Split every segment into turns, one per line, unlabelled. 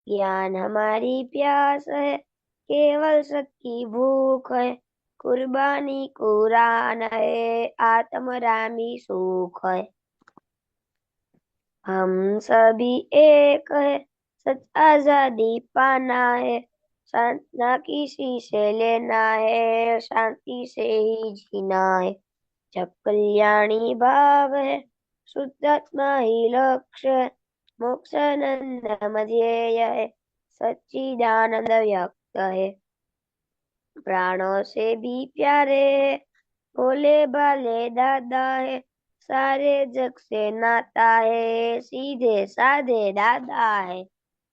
ज्ञान हमारी प्यास है, केवल सत की भूख है। कुर्बानी कुरान है, आत्मरामी सुख है। हम सभी एक है, सच आजादी पाना है। ना किसी से लेना है, शांति से ही जीना है। जब कल्याणी भाव है, शुद्धात्मा ही लक्ष्य है। मोक्षानंद मध्येय है, सच्चिदानंद व्यक्त है। प्राणों से भी प्यारे है, भोले भाले दादा है। सारे जग से नाता है, सीधे साधे दादा है।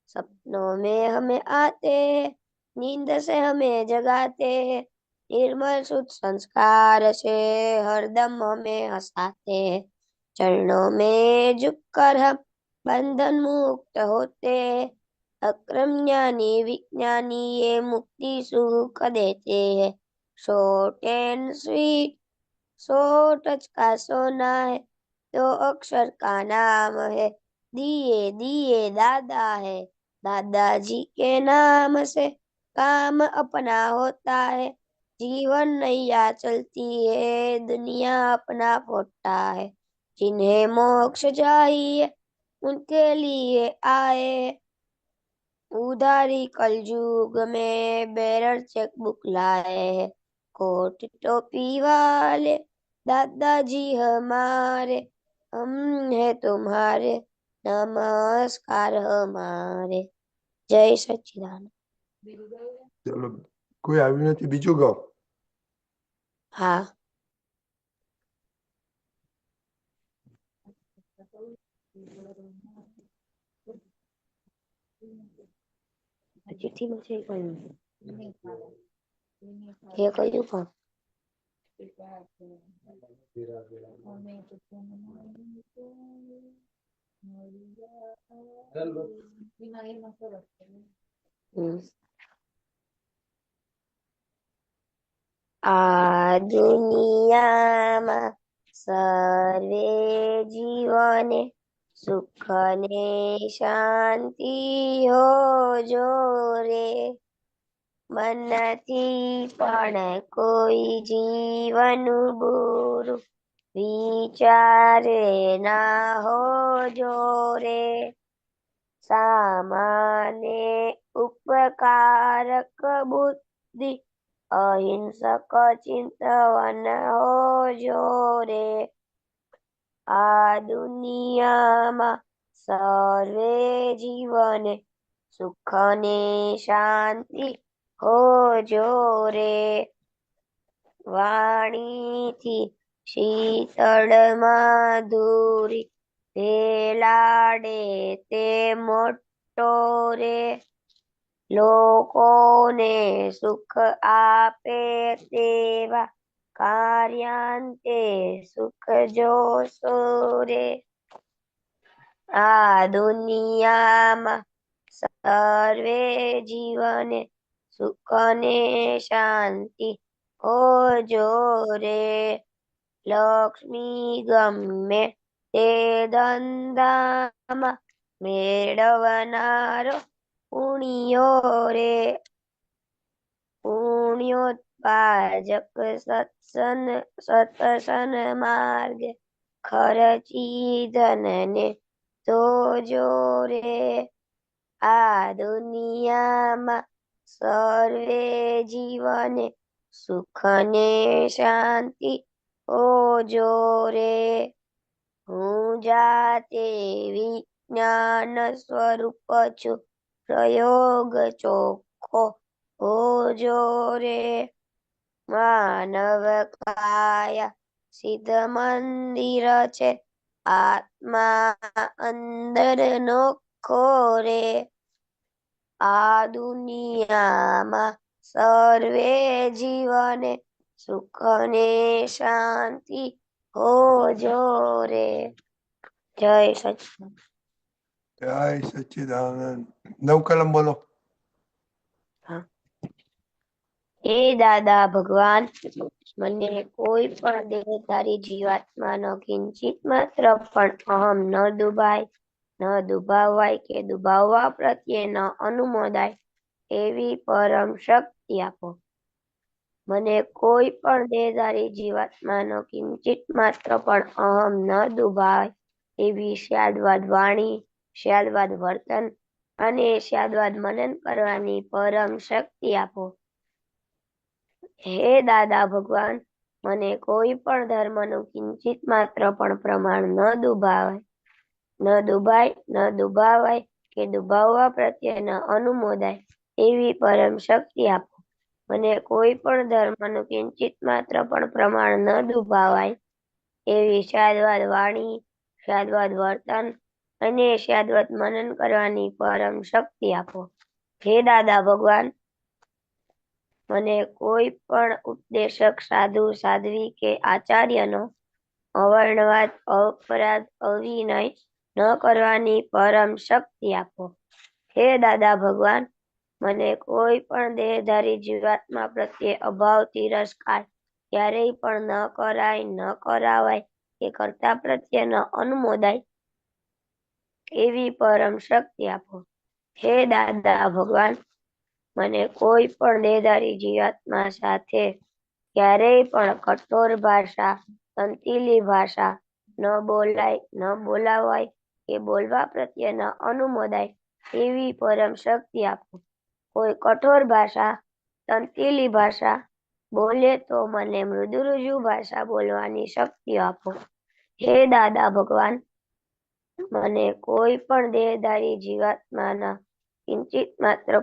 सपनों में हमें आते हैं, नींद से हमें जगाते हैं। निर्मल शुद्ध संस्कार से हरदम हमें हंसाते हैं। चरणों में झुककर हम बंधन मुक्त होते हैं। अक्रम ज्ञानी विज्ञानी ये मुक्ति सुख देते हैं। शॉर्ट एंड स्वीट, 100 टच का सोना है, 2 अक्षर का नाम है। दिए दिए दादा है, दादाजी के नाम से काम अपना होता है। जीवन नैया चलती है, दुनिया अपना फोटा है। जिन्हें मोक्ष चाहिए उनके लिए आए। उधारी कलयुग में बेरर चेकबुक लाए हैं। कोट टोपी वाले दादाजी हमारे, हम है तुम्हारे, नमस्कार हमारे। जय सच्चिदानंद।
चलो, कोई આવ્યું નથી, બીજું ગાઓ.
हाँ, चिट्ठी में છે કોઈ એ કયું પણ આ દુનિયામાં સર્વે જીવને સુખ ને શાંતિ હો જોરે। મનથી પણ કોઈ જીવનું બુરું વિચારે ના હો જોરે। સામાન્ય ઉપકારક બુદ્ધિ અહિંસક ચિંતવન હો જોરે। આ દુનિયામાં સર્વે જીવને સુખ ને શાંતિ હો જોરે। વાણીથી શીતળ માધુરી ભેલાડે તે મોટો રે। લોકોને સુખ આપે તેવા કાર્યાંતે સુખ જોશો રે। આ દુનિયામાં સર્વે જીવને સુખ ને શાંતિ હો જોરે। લક્ષ્મી ગમે તે ધંધામાં મેળવનારો પુણ્યો રે। પુણ્યોત્પાજક સત્સન માર્ગ ખર્ચી ધનને તો જોરે। આ દુનિયામાં સર્વે જીવને સુખ ને શાંતિ હો જોરે। હું જાતે વિજ્ઞાન સ્વરૂપ છું, પ્રયોગ ચોખ્ખો હો જોરે। માનવ કાયા સિદ્ધ મંદિર છે, આત્મા અંદર નોખો રે। આ દુનિયામાં સર્વે જીવને સુખ ને શાંતિ હો જોરે। જય સચ્ચિદાનંદ।
જય સચ્ચિદાનંદ. 9 કલમ બોલો.
હે દાદા ભગવાન, મને કોઈ પણ દેહધારી જીવાત્માનો કિંચિત માત્ર પણ અહમ ન દુભાય, ન દુભાવાય કે દુભાવવા પ્રત્યે ન અનુમોદાય એવી પરમ શક્તિ આપો. મને કોઈ પણ દેહધારી જીવાત્માનો કિંચિત માત્ર પણ અહમ ન દુભાય એવી સ્યાદવાદ વાણી, સ્યાદવાદ વર્તન અને સ્યાદવાદ મનન કરવાની પરમ શક્તિ આપો. હે દાદા ભગવાન, મને કોઈ પણ ધર્મનું કિંચિત માત્ર પણ પ્રમાણ ન દુભાવાય કે દુભાવવા પ્રત્યે ન અનુમોદાય એવી પરમ શક્તિ આપો. મને કોઈ પણ ધર્મનું કિંચિત માત્ર પણ પ્રમાણ ન દુભાવાય એવી સ્યાદવાદ વાણી, સ્યાદવાદ વર્તન અને સ્યાદવાદ મનન કરવાની પરમ શક્તિ આપો. હે દાદા ભગવાન, મને કોઈ પણ ઉપદેશક, સાધુ, સાધ્વી કે આચાર્યનો અવર્ણવાદ, અપરાધ, અવિનય ન કરવાની પરમ શક્તિ આપો. હે દાદા ભગવાન, મને કોઈ પણ દેહધારી જીવાત્મા પ્રત્યે અભાવ, તિરસ્કાર ક્યારેય પણ ન કરાય, ન કરાવાય કે કર્તા પ્રત્યે ન અનુમોદાય એવી પરમ શક્તિ આપો. હે દાદા ભગવાન, મને કોઈ પણ દેહધારી જીવાત્મા સાથે ક્યારેય પણ કઠોર ભાષા, તંતીલી ભાષા ન બોલાય, ન બોલાવાય કે બોલવા પ્રત્યે ન અનુમોદાય એવી પરમ શક્તિ આપો. કોઈ કઠોર ભાષા, તંતીલી ભાષા બોલે તો મને મૃદુરુજુ ભાષા બોલવાની શક્તિ આપો. હે દાદા ભગવાન, મને કોઈ પણ દેહધારી જીવાત્માના કિંચિત માત્ર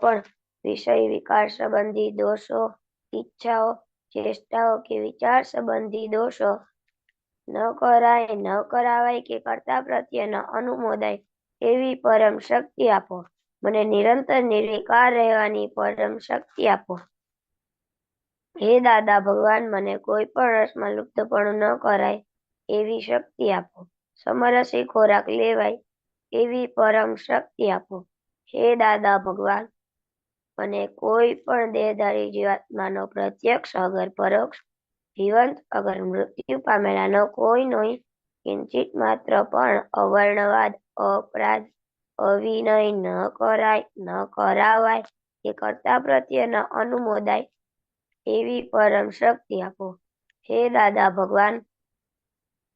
પણ વિષય વિકાર સંબંધી દોષો, ઈચ્છાઓ, ચેષ્ટાઓ કે વિચાર સંબંધી દોષો ન કરાય, ન કરાવાય કે કર્તા પ્રત્યે ન અનુમોદાય એવી પરમ શક્તિ આપો. મને નિરંતર નિર્વિકાર રહેવાની પરમ શક્તિ આપો. હે દાદા ભગવાન, મને કોઈ પણ રસમાં લુપ્તપણું ન કરાય એવી શક્તિ આપો. સમરસે ખોરાક લેવાય એવી પરમ શક્તિ આપો. હે દાદા ભગવાન, મને કોઈ પણ દેહધારી જીવાત્માનો પ્રત્યક્ષ અગર પરોક્ષ, જીવંત અગર મૃત્યુ પામેલાનો કોઈનો કિંચિત માત્ર પણ અવર્ણવાદ, અપરાધ, અવિનય ન કરાય, ન કરાવાય કે કર્તા પ્રત્યે ન અનુમોદાય એવી પરમ શક્તિ આપો. હે દાદા ભગવાન,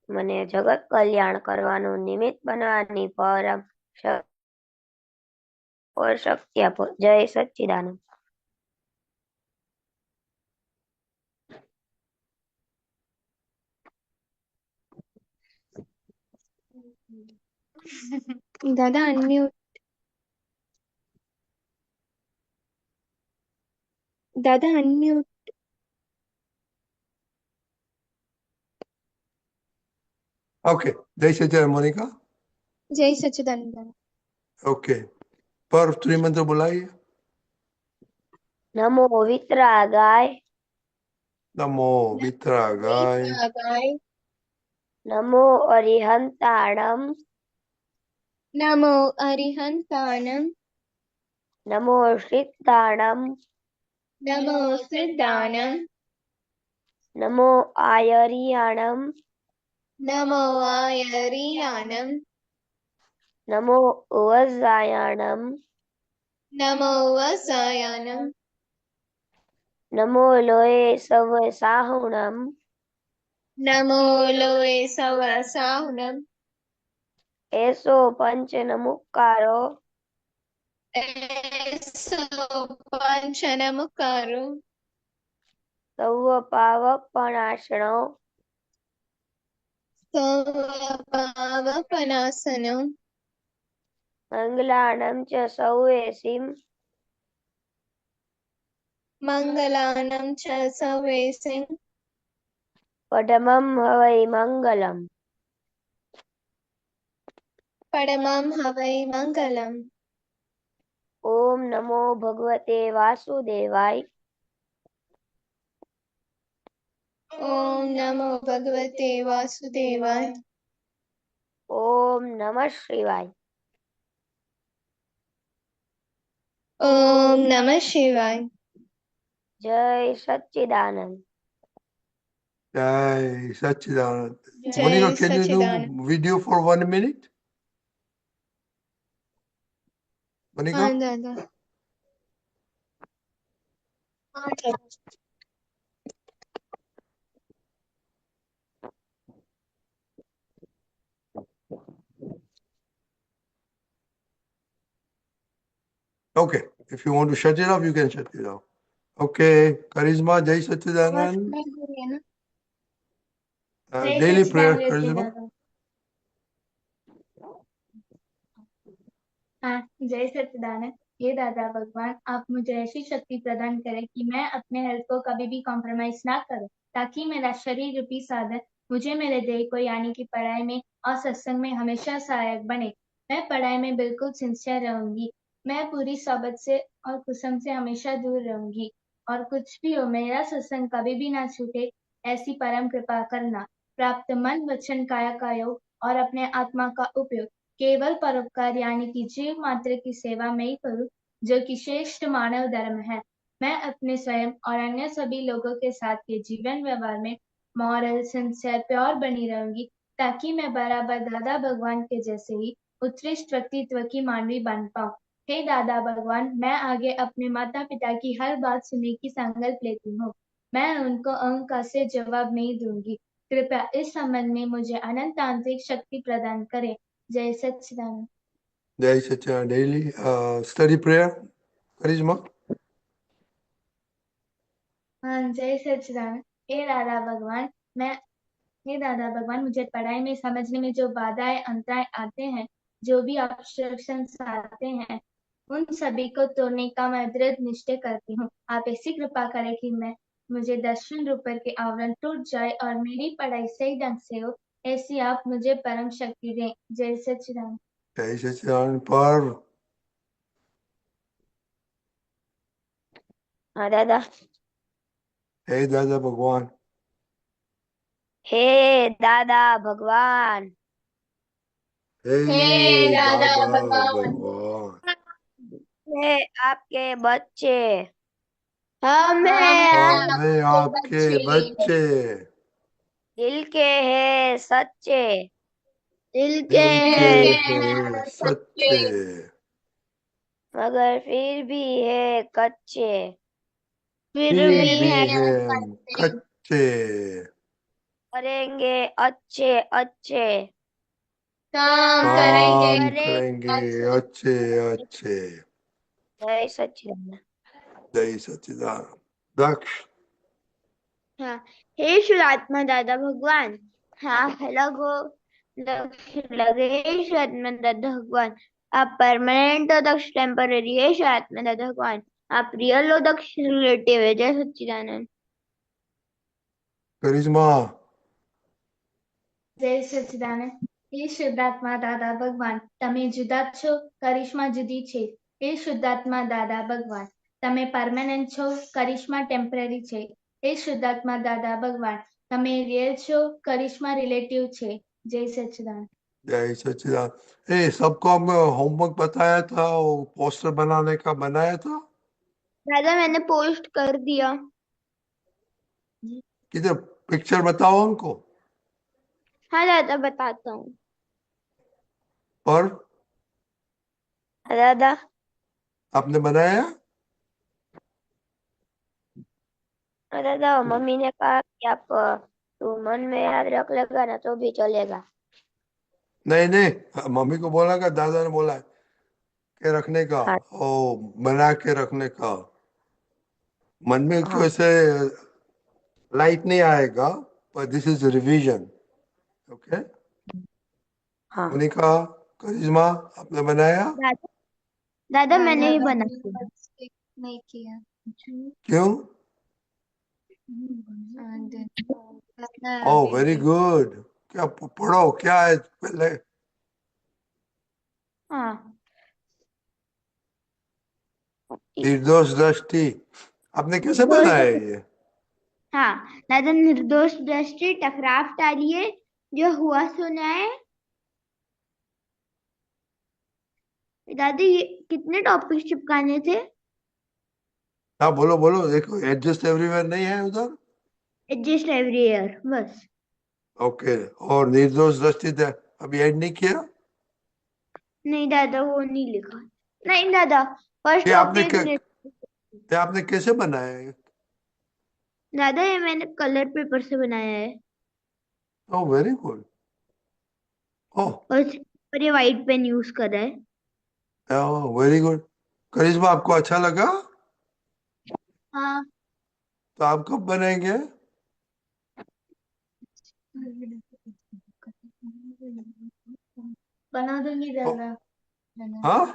મને જગત કલ્યાણ કરવાનું નિમિત્ત બનવાની પરમ શક્તિ આપો. જય સચ્ચિદાનંદ.
દાદા અનમ્યુટ. દાદા અનમ્યુટ.
ઓકે, જય સચ્ચિદાનંદ મોનિકા.
જય સચ્ચિદાનંદ.
ઓકે, પર ત્રિમંત્ર બોલાવીએ.
નમો વિતરાગાય,
નમો વિતરાગાય,
નમો અરિહંતાણમ,
નમો અરિહંતાણમ,
નમો સિદ્ધાણમ,
નમો સિદ્ધાણમ,
નમો આયરિયાણમ,
નમો આયરિયાણમ,
નમો વજ્જાયાણમ,
નમો વસાયાણમ,
નમો લોય સવ સાહુણમ,
નમો લોય સવ સાહુણમ,
એસો પંચ નમુકારો,
એસો પંચ નમુકારો,
સૌ પાવપણાશણો,
સૌ પાવપનાસનો,
મંગલાણમ ચ સૌએસીમ,
મંગલાનમ ચ સવેસિમ,
પડમમ હવૈ મંગલમ,
પરમં હવૈ મંગલમ.
ઓમ નમો ભગવતે વાસુદેવાય,
ઓમ નમો ભગવતે વાસુદેવાય,
ઓમ નમઃ શિવાય.
ઓમ નમઃ શિવાય.
જય સચ્ચિદાનંદ.
Jai Sachidanand.
जय
Monica, can you do
Sachchidanand.
video for 1 minute? Monica?
हाँ दादा। हाँ दादा।
Okay. If you want to shut it off, you can shut it off. Okay. Charisma, Jai Sachidanand.
जय
Daily prayer,
सच्चिदानंद जी
Charisma.
दादा। हाँ जय सच्चिदानंद। हे दादा भगवान, आप मुझे ऐसी शक्ति प्रदान करें कि मैं अपने हेल्थ को कभी भी कॉम्प्रोमाइज ना करूं, ताकि मेरा शरीर रूपी साधन मुझे मेरे देह को यानी कि पढ़ाई में और सत्संग में हमेशा सहायक बने। मैं पढ़ाई में बिल्कुल सिंसियर रहूंगी। मैं पूरी सोबत से और कुसुम से हमेशा दूर रहूंगी। और कुछ भी हो, मेरा सत्संग कभी भी ना छूटे, ऐसी परम कृपा करना। प्राप्त मन वचन काया का योग और अपने आत्मा का उपयोग केवल परोपकार यानी कि जीव मात्र की सेवा में ही करूं, जो कि श्रेष्ठ मानव धर्म है। मैं अपने स्वयं और अन्य सभी लोगों के साथ के जीवन व्यवहार में मॉरल सिंसियर प्योर बनी रहूंगी, ताकि मैं बराबर दादा भगवान के जैसे ही उत्कृष्ट व्यक्तित्व की मानवी बन पाऊं। हे दादा भगवान, मैं आगे अपने माता पिता की हर बात सुनने की संकल्प लेती हूँ। मैं उनको अहंकार से जवाब नहीं दूंगी। कृपया इस संबंध में मुझे अनंत आंतरिक शक्ति प्रदान करें। जय सच्चिदानंद।
Jai Sachidanand. Daily study prayer, Charisma.
हाँ जय सच्चिदानंद। हे दादा भगवान, मैं हे दादा भगवान, मुझे पढ़ाई में समझने में जो बाधाएं अंतराय आते हैं, जो भी ऑब्स्ट्रक्शंस आते हैं, उन सभी को तोड़ने का मैं दृढ़ निश्चय करती हूँ। आप ऐसी कृपा करें कि मैं मुझे दर्शन रूपर के आवरण टूट जाए और मेरी पढ़ाई सही ढंग से हो, ऐसी आप मुझे परम शक्ति दें। जय सच्चिदानंद।
Jai Sachidanand. Par.
हाँ दादा।
Hey Dada Bhagwan.
हे दादा भगवान,
हे
Hey
दादा
Dada
भगवान,
Bhagwan.
हे आपके बच्चे,
हम हैं
हमें
आपके
आपके
बच्चे,
बच्चे
दिल के हैं सच्चे,
दिल के
दिल के
हैं
हैं
सच्चे,
सच्चे,
मगर फिर भी है कच्चे।
फिर
फिर
भी
भी
हैं
है हम
कच्चे।
कच्चे।
करेंगे अच्छे अच्छे,
काम करेंगे
काम
करें
करेंगे
अच्छे।
अच्छे अच्छे।
जय सच्चिदानंद।
जय सच्चिदानंद। दक्ष।
हाँ, हे शिवात्मा दादा भगवान, हाँ लगो लगे शिवात्मा दादा भगवान, आप परमानेंट हो दक्ष टेम्पररी है शिवात्मा दादा भगवान, आप रियल हो दक्ष रिलेटिव है। जय सच्चिदानंद।
करिश्मा।
જય સચ્ચિદાનંદ। હે શુદ્ધાત્મા દાદા ભગવાન, તમે જુદા જ છો, કરિશ્મા જુદી છે। હે શુદ્ધાત્મા દાદા ભગવાન, તમે પરમેનન્ટ છો, કરિશ્મા ટેમ્પરરી છે। હે શુદ્ધાત્મા દાદા ભગવાન, તમે રિયલ છો, કરિશ્મા રિલેટિવ છે। જય સચ્ચિદાનંદ।
जय सच्चिदानंद। ए सबको हमने होमवर्क बताया था, वो पोस्टर बनाने का बनाया था।
दादा मैंने पोस्ट कर दिया।
किधर पिक्चर बताओ उनको।
हाँ दादा बताता हूँ।
पर
हाँ, दादा
आपने बनाया।
हाँ, दादा मम्मी ने कहा कि आप तू मन में याद रख लेगा ना तो भी चलेगा।
नहीं नहीं, मम्मी को बोला का दादा ने बोला के रखने का,
हाँ
ओ बना के रखने का। मन में
हाँ
कैसे लाइट नहीं आएगा, पर दिस इज रिवीजन। ओके।
हाँ
मोनिका, करिश्मा, आपने बनाया।
दादा दादा
हाँ
मैंने ही
दादा,
बना
मैंने
दिया।
participate नहीं किया।
क्यों।
हाँ, दादा
ओ
अभी
वेरी
भी।
गुड। क्या पढ़ो, क्या है पहले।
हाँ
निर्दोष दृष्टि आपने कैसे
निर्दोष
बनाया
दृष्टि।
ये।
हाँ दादा, निर्दोष दृष्टि टकराव टालिए, जो हुआ सुना है। दादी ये कितने टॉपिक चिपकाने थे।
हाँ बोलो बोलो, देखो एडजस्ट एवरीवेयर नहीं है उधर।
एडजस्ट एवरी ईयर बस।
ओके, और निर्दोष दृष्टि अभी ऐड नहीं किया?
नहीं दादा वो नहीं लिखा। नहीं दादा फर्स्ट
ये आपने
पेज में।
ये आपने कैसे बनाया है?
दादा ये मैंने कलर पेपर से बनाया है।
Oh very good. ओह
और ये वाइट पेन यूज कर रहा है।
Very good. करिश्मा आपको अच्छा लगा?
हाँ।
तो आप कब बनाएंगे?
बना दूंगी
ओ,
दादा।
हाँ,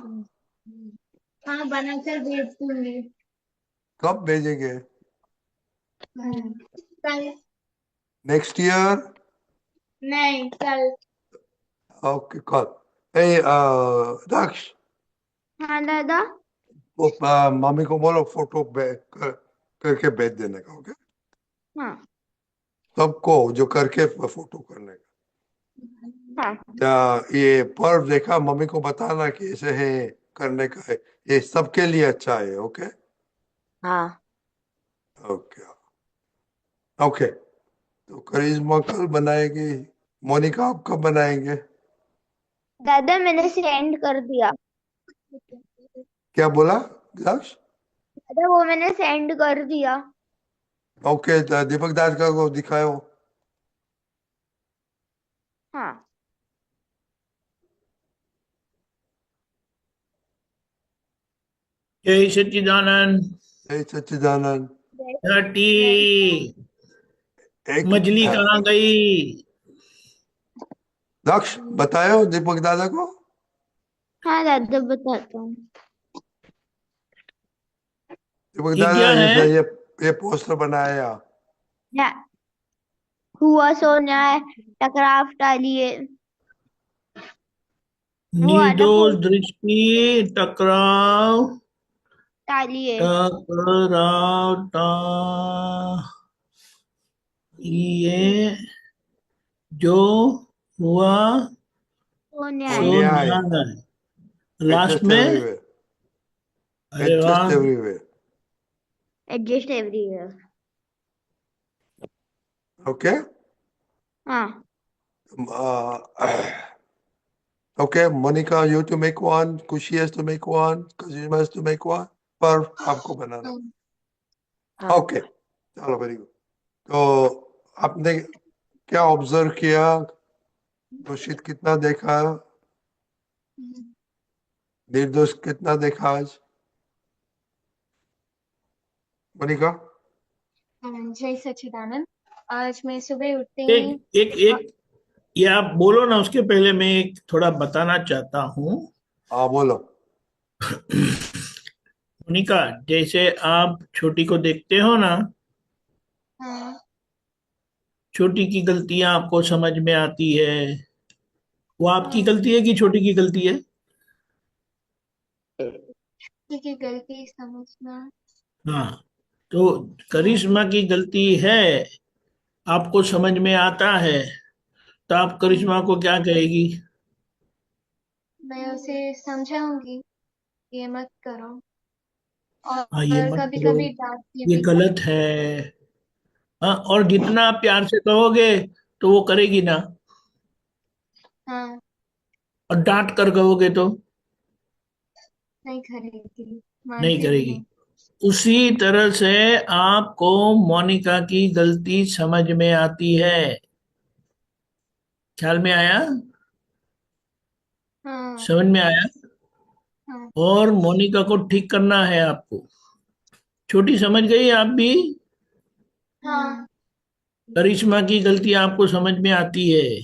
हाँ बना कर भेज दूंगी।
कब भेजेंगे?
कल।
Next year?
नहीं कल।
ओके कल। ए दक्ष,
हाँ दादा।
वो मम्मी को बोलो फोटो करके भेज देने का। ओके,
हाँ
सबको जो करके फोटो करने का।
हाँ
ये पर्व देखा, मम्मी को बताना कि ऐसे है, करने का है, ये सबके लिए अच्छा है। ओके
हाँ
ओके ओके। तो करिश्मा कल बनाएगी, मोनिका आप कब बनाएंगे?
दादा मैंने सेंड कर दिया।
क्या बोला दक्ष?
दादा वो मैंने सेंड कर दिया।
ओके, तो दीपक दास का को दिखाओ।
हाँ
जय सच्चिदानंद।
जय सच्चिदानंद।
घाटी
एक
मछली कहाँ गई?
दक्ष बताओ दीपक दादा को।
हाँ दादा बताता हूँ।
दीपक
ये
दादा
क्या है?
ये पोस्टर बनाया।
या, हुआ सोना है टकराव टालिए। वो आता
निर्दोष दृष्टि टकराव
टालिए।
टकराव ये जो हुआ
सोने
ओ
आए।
सो
न्याय,
न्याय। लास्ट
एडजस्ट
में
एवरीवेयर,
अरे
एडजस्ट
वाह।
एवरीवेयर।
Adjust everywhere.
ओके
हाँ
okay, Monica, you to make one, Kushi has to make one, Kazima has to make one, पर आपको बनाना।
हाँ
ओके चलो, वेरी गुड। तो आपने क्या ऑब्जर्व किया? दोषित कितना देखा, निर्दोष कितना देखा आज? मोनिका?
जय सच्चिदानंद। आज मैं सुबह उठते ही
एक एक एक ये आप बोलो ना, उसके पहले मैं एक थोड़ा बताना चाहता हूँ।
हाँ बोलो।
मोनिका, जैसे आप छोटी को देखते हो ना,
हाँ,
छोटी की गलतियां आपको समझ में आती है। वो आपकी
हाँ,
गलती है कि छोटी की गलती है?
ठीक है गलती समझना।
हाँ, तो करिश्मा की गलती है, आपको समझ में आता है, तो आप करिश्मा को क्या कहेगी?
मैं उसे समझाऊंगी ये मत करो।
हाँ, ये
और
मत
कभी
करो,
कभी डांटती
ये
भी हूँ।
गलत है। हाँ, और जितना आप प्यार से कहोगे तो वो करेगी ना,
हाँ,
और डांट कर कहोगे तो
नहीं करेगी,
नहीं
मानती भी
करेगी।
नहीं।
उसी तरह से आपको मोनिका की गलती समझ में आती है। ख्याल में आया?
हाँ,
समझ में आया?
हाँ,
और मोनिका को ठीक करना है आपको। छोटी समझ गई आप भी?
हाँ,
करिश्मा की गलती आपको समझ में आती है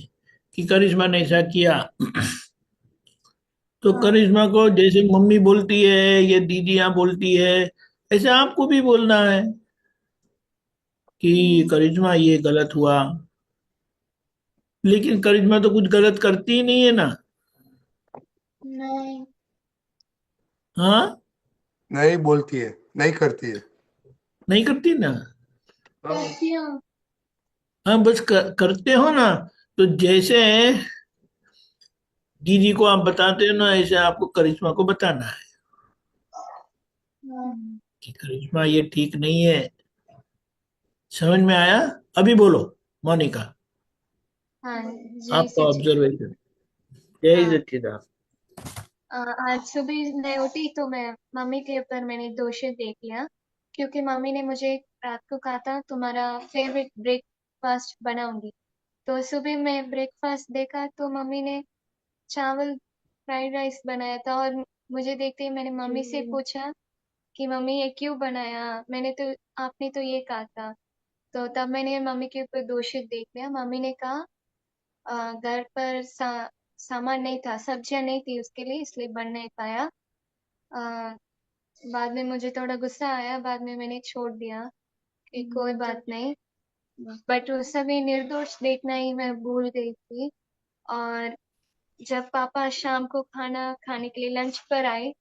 कि करिश्मा ने ऐसा किया, तो
हाँ,
करिश्मा को जैसे मम्मी बोलती है, ये दीदियां बोलती है, ऐसे आपको भी बोलना है कि करिश्मा ये गलत हुआ। लेकिन करिश्मा तो कुछ गलत करती ही नहीं है ना।
नहीं
हाँ,
नहीं बोलती है, नहीं करती है।
नहीं करती ना।
हाँ,
करती हूँ।
हाँ, बस करते हो ना। तो जैसे दीदी को आप बताते हो ना, ऐसे आपको करिश्मा को बताना है
हाँ,
कि करिश्मा ये ठीक नहीं है। समझ में आया? अभी बोलो मोनिका,
हाँ, जय
आपका
सच्चिदानंद।
ऑब्जर्वेशन। जय
हाँ,
सच्चिदानंद।
आज सुबह मैं उठी तो मैं मम्मी के ऊपर मैंने दोषित देख लिया, क्योंकि मम्मी ने मुझे रात को कहा था तुम्हारा फेवरेट ब्रेकफास्ट बनाऊंगी। तो सुबह मैं ब्रेकफास्ट देखा तो मम्मी ने चावल फ्राइड राइस बनाया था, और मुझे देखते ही मैंने मम्मी से पूछा कि मम्मी ये क्यों बनाया, आपने तो ये कहा था। तो तब मैंने मम्मी के ऊपर दोषित देख लिया। मम्मी ने कहा घर पर सामान नहीं था, सब्जियां नहीं थी उसके लिए, इसलिए बन नहीं पाया। अ, बाद में मुझे थोड़ा गुस्सा आया, बाद में मैंने छोड़ दिया कि कोई बात नहीं। बट उस समय निर्दोष देखना ही मैं भूल गई थी। और जब पापा शाम को खाना खाने के लिए लंच पर आए,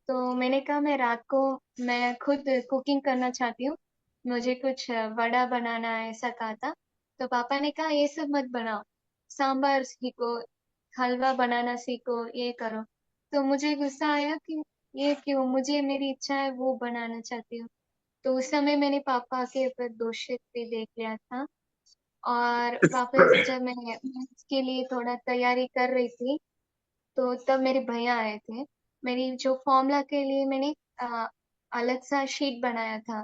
तो मैंने कहा मैं रात को मैं खुद कुकिंग करना चाहती हूँ, मुझे कुछ वड़ा बनाना है, ऐसा कहा था। तो पापा ने कहा ये सब मत बनाओ, सांभर सीखो, हलवा बनाना सीखो, ये करो। तो मुझे गुस्सा आया कि ये क्यों, मुझे मेरी इच्छा है वो बनाना चाहती हूँ। तो उस समय मैंने पापा के ऊपर दोषित भी देख लिया था। और वापस जब मैं इसके लिए थोड़ा तैयारी कर रही थी, तो तब मेरे भैया आए थे। मेरी जो फॉर्मूला के लिए मैंने अलग सा शीट बनाया था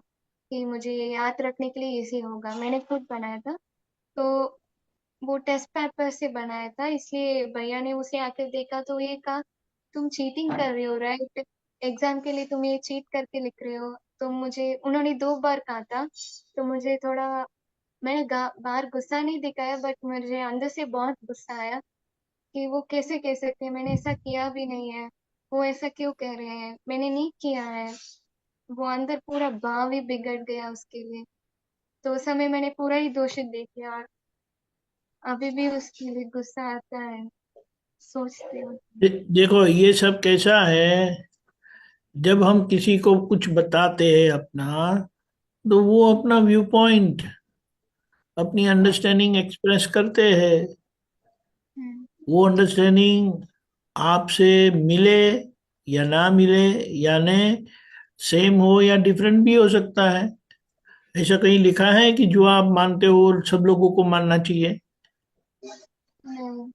कि मुझे ये याद रखने के लिए इजी होगा, मैंने खुद बनाया था। तो वो टेस्ट पेपर से बनाया था, इसलिए भैया ने उसे आकर देखा तो ये कहा तुम चीटिंग कर रही हो, राइट? एग्जाम के लिए तुम ये चीट करके लिख रहे हो। तो मुझे उन्होंने 2 बार कहा था, तो मुझे थोड़ा, मैंने बाहर गुस्सा नहीं दिखाया, बट मुझे अंदर से बहुत गुस्सा आया कि वो कैसे कह सकते हैं, मैंने ऐसा किया भी नहीं है, वो ऐसा क्यों कह रहे हैं, मैंने नहीं किया है। वो अंदर पूरा भाव ही बिगड़ गया उसके लिए। तो उस समय मैंने पूरा ही दोषित देख लिया, और अभी भी उसके लिए गुस्सा आता है, सोचती हूँ।
देखो ये सब कैसा है, जब हम किसी को कुछ बताते हैं अपना, तो वो अपना व्यू पॉइंट, अपनी अंडरस्टैंडिंग एक्सप्रेस करते हैं।
हम्म,
वो अंडरस्टैंडिंग आपसे मिले या ना मिले, यानी सेम हो या डिफरेंट भी हो सकता है। ऐसा कहीं लिखा है कि जो आप मानते हो सब लोगों को मानना चाहिए?
नहीं।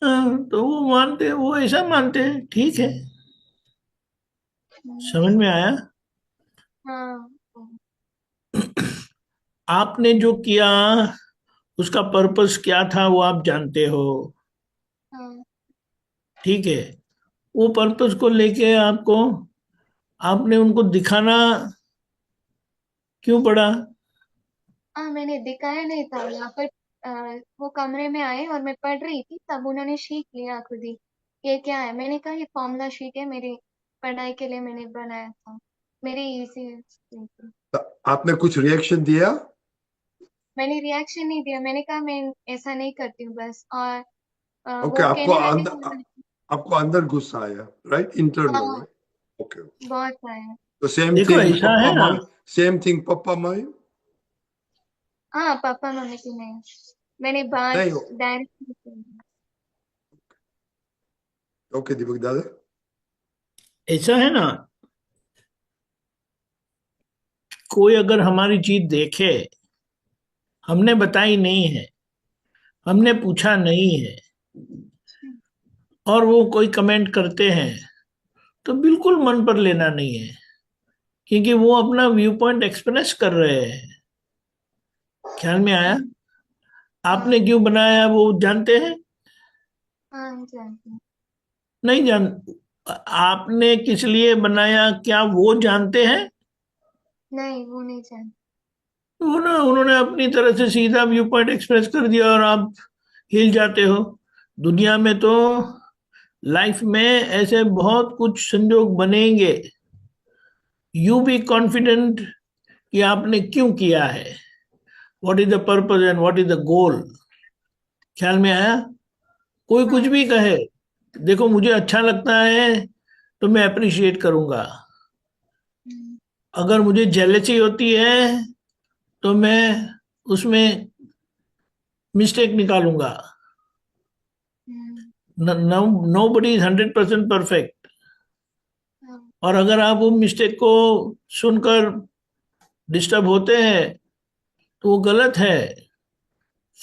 हाँ, तो वो मानते हैं, वो ऐसा मानते हैं, ठीक है।
हम्म,
समझ में आया?
हाँ।
आपने जो किया उसका पर्पस क्या था वो आप जानते हो,
हाँ,
ठीक है। वो पर्पस को लेके आपको, आपने उनको दिखाना क्यों पड़ा?
हाँ, मैंने दिखाया नहीं था यहाँ पर। वो कमरे में आए और मैं पढ़ रही थी, तब उन्होंने शीट लिया खुद ही। ये क्या है, मैंने कहा ये फॉर्मूला शीट है, मेरी पढ़ाई के लिए मैंने बनाया था, मेरी इजी।
तो आपने कुछ रिएक्शन दिया?
मैंने रिएक्शन नहीं दिया, मैंने कहा मैं ऐसा नहीं करती हूँ बस। और
ओके,
वो कहने लगे
आपको अंदर गुस्सा आया, राइट? इंटरनल,
हाँ,
राइट? ओके।
बहुत आया।
तो सेम
देखो
थिंग
ऐसा है
पप्पा
ना,
mummy, same thing papa mummy.
हाँ, पापा मम्मी की नहीं, मैंने बात
नहीं,
डायरेक्ट।
ओके दीपक दादा।
ऐसा है ना, कोई अगर हमारी चीज देखे, हमने बताई नहीं है, हमने पूछा नहीं है, और वो कोई कमेंट करते हैं, तो बिल्कुल मन पर लेना नहीं है, क्योंकि वो अपना व्यू पॉइंट एक्सप्रेस कर रहे हैं। ख्याल में आया? आपने
हाँ,
क्यों बनाया वो जानते हैं?
हाँ, जानती हूँ।
नहीं जान। आपने किस लिए बनाया क्या वो जानते हैं?
नहीं, वो नहीं जानती।
वो ना, उन्होंने अपनी तरह से सीधा व्यू पॉइंट एक्सप्रेस कर दिया और आप हिल जाते हो। दुनिया में तो, लाइफ में ऐसे बहुत कुछ संजोग बनेंगे। यू बी कॉन्फिडेंट कि आपने क्यों किया है, what is the purpose and what is the goal. ख्याल में आया? कोई कुछ
हाँ।
भी कहे, देखो मुझे अच्छा लगता है तो मैं अप्रिशिएट करूंगा।
हम्म,
अगर मुझे जेलसी होती है तो मैं उसमें मिस्टेक निकालूंगा।
Hmm,
no, nobody is 100% perfect.
हाँ,
और अगर आप वो मिस्टेक को सुनकर डिस्टर्ब होते हैं, तो वो गलत है।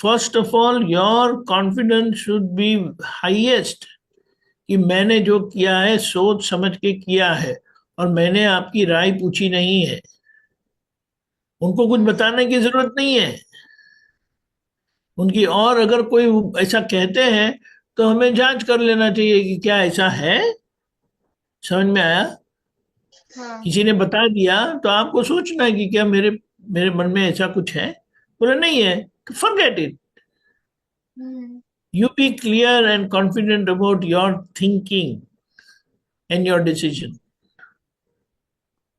First of all your confidence should be highest, कि मैंने जो किया है सोच समझ के किया है और मैंने आपकी राय पूछी नहीं है। उनको कुछ बताने की जरूरत नहीं है उनकी। और अगर कोई ऐसा कहते हैं तो हमें जांच कर लेना चाहिए कि क्या ऐसा है। समझ में आया?
हाँ।
किसी ने बता दिया तो आपको सोचना है कि क्या मेरे मेरे मन में ऐसा कुछ है। बोले नहीं है तो forget it.
Hmm.
You be clear and confident about your thinking and your decision.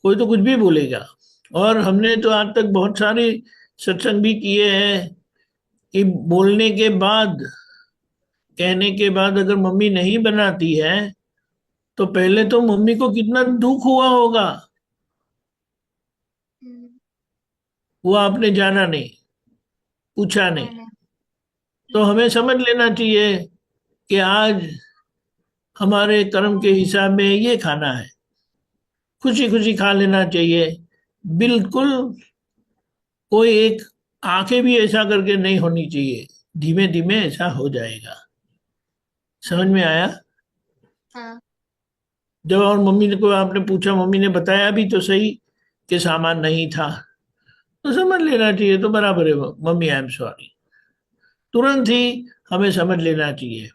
कोई तो कुछ भी बोलेगा। और हमने तो आज तक बहुत सारे सत्संग भी किए हैं कि बोलने के बाद, कहने के बाद अगर मम्मी नहीं बनाती है तो पहले तो मम्मी को कितना दुख हुआ होगा,
हम्म।
वो आपने जाना नहीं, पूछा नहीं।
मैंने।
तो हमें समझ लेना चाहिए कि आज हमारे कर्म के हिसाब में ये खाना है, खुशी खुशी खा लेना चाहिए। बिल्कुल कोई एक आंखें भी ऐसा करके नहीं होनी चाहिए। धीमे धीमे ऐसा हो जाएगा। समझ में आया?
हाँ।
जब और मम्मी ने को आपने पूछा, मम्मी ने बताया भी तो सही कि सामान नहीं था, तो समझ लेना चाहिए तो बराबर है, वो मम्मी आई एम सॉरी, तुरंत ही हमें समझ लेना चाहिए।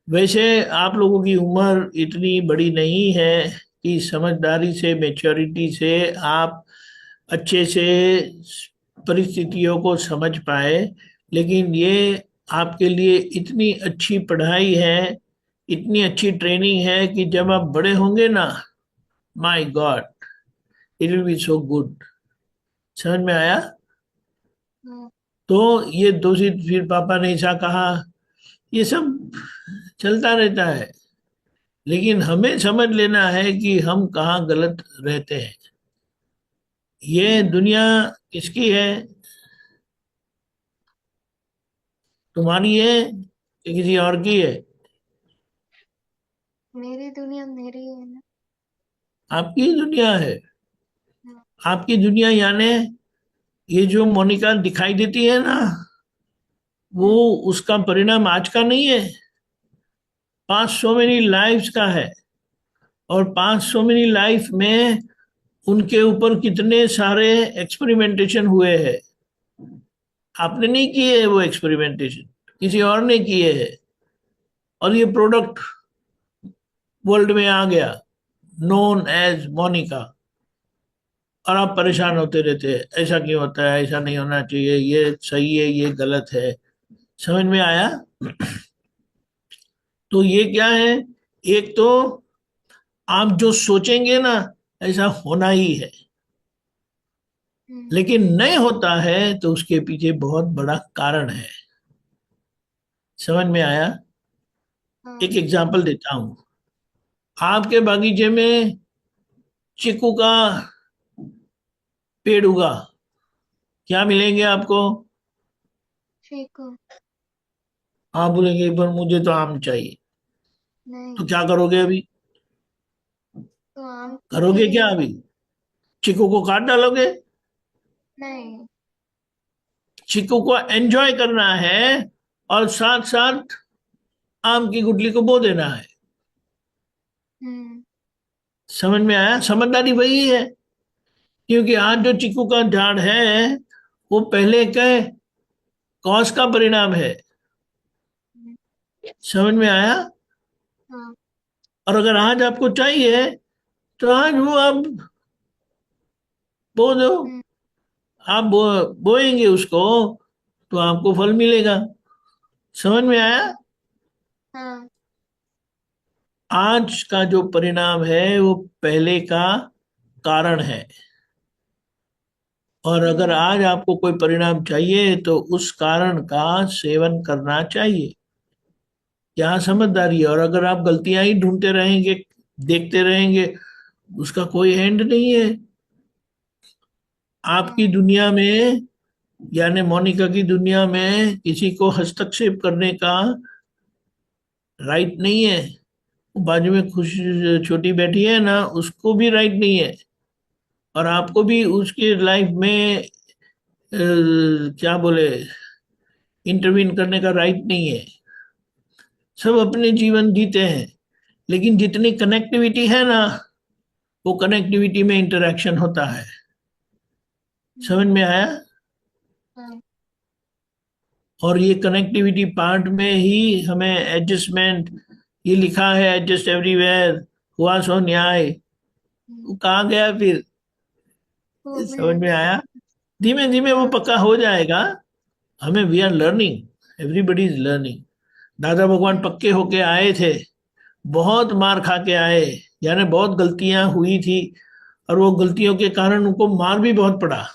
वैसे आप लोगों की उम्र इतनी बड़ी नहीं है कि समझदारी से, मेच्योरिटी से आप अच्छे से परिस्थितियों को समझ पाए। लेकिन ये आपके लिए इतनी अच्छी पढ़ाई है, इतनी अच्छी ट्रेनिंग है कि जब आप बड़े होंगे ना, my God, it will be so good. समझ में आया?
हाँ।
तो ये दोषी फिर पापा ने ऐसा कहा, ये सब चलता रहता है। लेकिन हमें समझ लेना है कि हम कहाँ गलत रहते हैं। ये दुनिया किसकी है? तुम्हारी है कि किसी और की है?
मेरी दुनिया मेरी है ना।
आपकी ही दुनिया है।
हाँ।
आपकी दुनिया यानी ये जो मोनिका दिखाई देती है ना, वो
हम्म।
उसका परिणाम आज का नहीं है, 500 मेनी लाइफ्स का है। और 500 मेनी लाइफ में उनके ऊपर कितने सारे एक्सपेरिमेंटेशन हुए हैं। आपने नहीं किए है वो एक्सपेरिमेंटेशन, किसी और ने किए हैं। और ये प्रोडक्ट वर्ल्ड में आ गया, नोन एज मोनिका। और आप परेशान होते रहते हैं, ऐसा क्यों होता है, ऐसा नहीं होना चाहिए, ये सही है, ये गलत है। समझ में आया? तो ये क्या है? एक तो आप जो सोचेंगे ना, ऐसा होना ही है।
हम्म।
लेकिन नहीं होता है तो उसके पीछे बहुत बड़ा कारण है। समझ में आया?
हाँ।
एक एग्जांपल देता हूं। आपके बागीचे में चीकू का पेड़ उगा, क्या मिलेंगे आपको?
ठीक हो।
आप बोलेंगे पर मुझे तो आम चाहिए।
नहीं।
तो क्या करोगे अभी?
तो आम
करोगे क्या
मिलेगा।
अभी? चीकू को काट डालोगे?
नहीं।
चीकू को एंजॉय करना है और साथ साथ आम की गुठली को बो देना है।
हम्म।
समझ में आया? समझदारी वही है। क्योंकि आज जो चीकू का झाड़ है वो पहले के कॉज का परिणाम है।
हम्म।
समझ में आया?
हाँ।
और अगर आज आपको चाहिए तो आज वो आप बो दो।
हम्म।
आप बोएंगे उसको तो आपको फल मिलेगा। समझ में आया?
हाँ।
आज का जो परिणाम है वो पहले का कारण है। और अगर
हम्म।
आज आपको कोई परिणाम चाहिए तो उस कारण का सेवन करना चाहिए। यहाँ समझदारी है। और अगर आप गलतियां ही ढूंढते रहेंगे, देखते रहेंगे, उसका कोई एंड नहीं है। आपकी
हाँ।
दुनिया में, यानी मोनिका की दुनिया में, किसी को हस्तक्षेप करने का राइट नहीं है। वो बाजू में खुश छोटी बैठी है ना, उसको भी राइट नहीं है। और आपको भी उसकी लाइफ में क्या बोले, इंटरवीन करने का राइट नहीं है। सब अपने जीवन जीते हैं, लेकिन जितनी कनेक्टिविटी है ना, वो कनेक्टिविटी में इंटरेक्शन होता है। समझ में आया?
हाँ।
और ये कनेक्टिविटी पार्ट में ही हमें एडजस्टमेंट, ये लिखा है एडजस्ट एवरीवेयर, हुआ सो न्याय, वो कहाँ गया फिर?
वो
समझ
मैं
में आया? धीमे धीमे वो पक्का हो जाएगा। हमें, we are learning, everybody is learning. Dada Bhagwan पक्के होके आए थे, बहुत मार खा के आए, यानी बहुत गलतियां हुई थी, और वो गलतियों के कारण उनको मार भी बहुत पड़ा।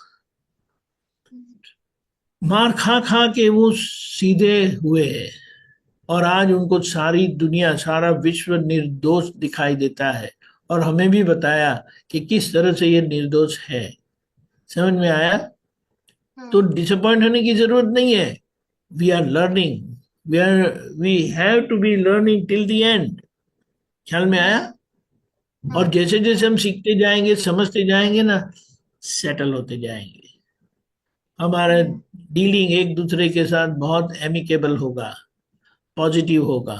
मार खा खा के वो सीधे हुए, और आज उनको सारी दुनिया, सारा विश्व निर्दोष दिखाई देता है, और हमें भी बताया कि किस तरह से ये निर्दोष है। समझ में आया? तो डिसअपॉइंट होने की जरूरत नहीं है। We are learning, we have to be learning till the end. ख्याल में आया? और जैसे जैसे हम सीखते जाएंगे, समझते जाएंगे ना, सेटल होते जाएंगे। हमारा डीलिंग एक दूसरे के साथ बहुत एमिकेबल होगा, पॉजिटिव होगा।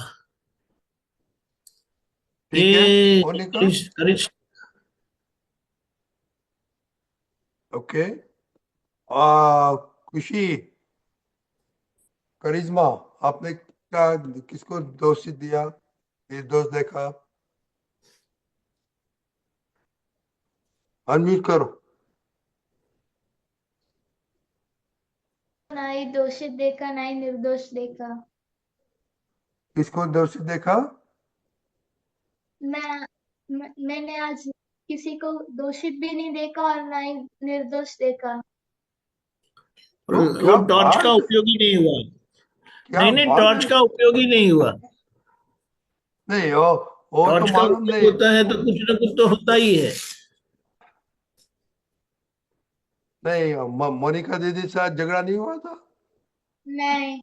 ठीक है
ये
मोनिका।
करिश्मा।
ओके। खुशी, करिश्मा, आपने क्या, किसको दोषी दिया, निर्दोष देखा? अनम्यूट करो।
ना ही दोषित देखा ना ही निर्दोष देखा।
किसको दोषी देखा?
मैंने आज किसी को दोषित भी नहीं देखा और ना ही निर्दोष देखा।
तो
वो
क्या
टॉर्च का
बात,
उपयोग ही नहीं हुआ।
क्या
नहीं नहीं,
बात
टॉर्च
है।
का उपयोग ही नहीं हुआ।
नहीं वो तो
टॉर्च का
मालूम
उपयोग
नहीं।
होता है तो कुछ ना कुछ तो होता ही है।
नहीं मोनिका दीदी के साथ झगड़ा नहीं हुआ था?
नहीं।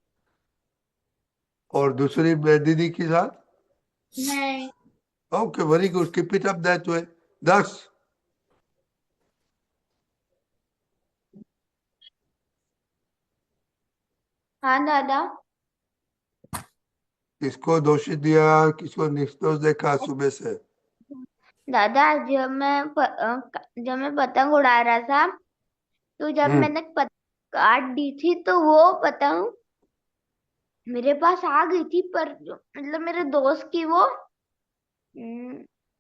और दूसरी दीदी के साथ?
नहीं।
Okay, very good, keep it up that way. 10।
हाँ दादा।
किसको दोषी दिया, किसको निर्दोष देखा सुबह से?
दादा, जब मैं पतंग उड़ा रहा था, तो जब
हम्म।
मैंने पतंग काट दी थी, तो वो पतंग मेरे पास आ गई थी, पर मतलब मेरे दोस्त की वो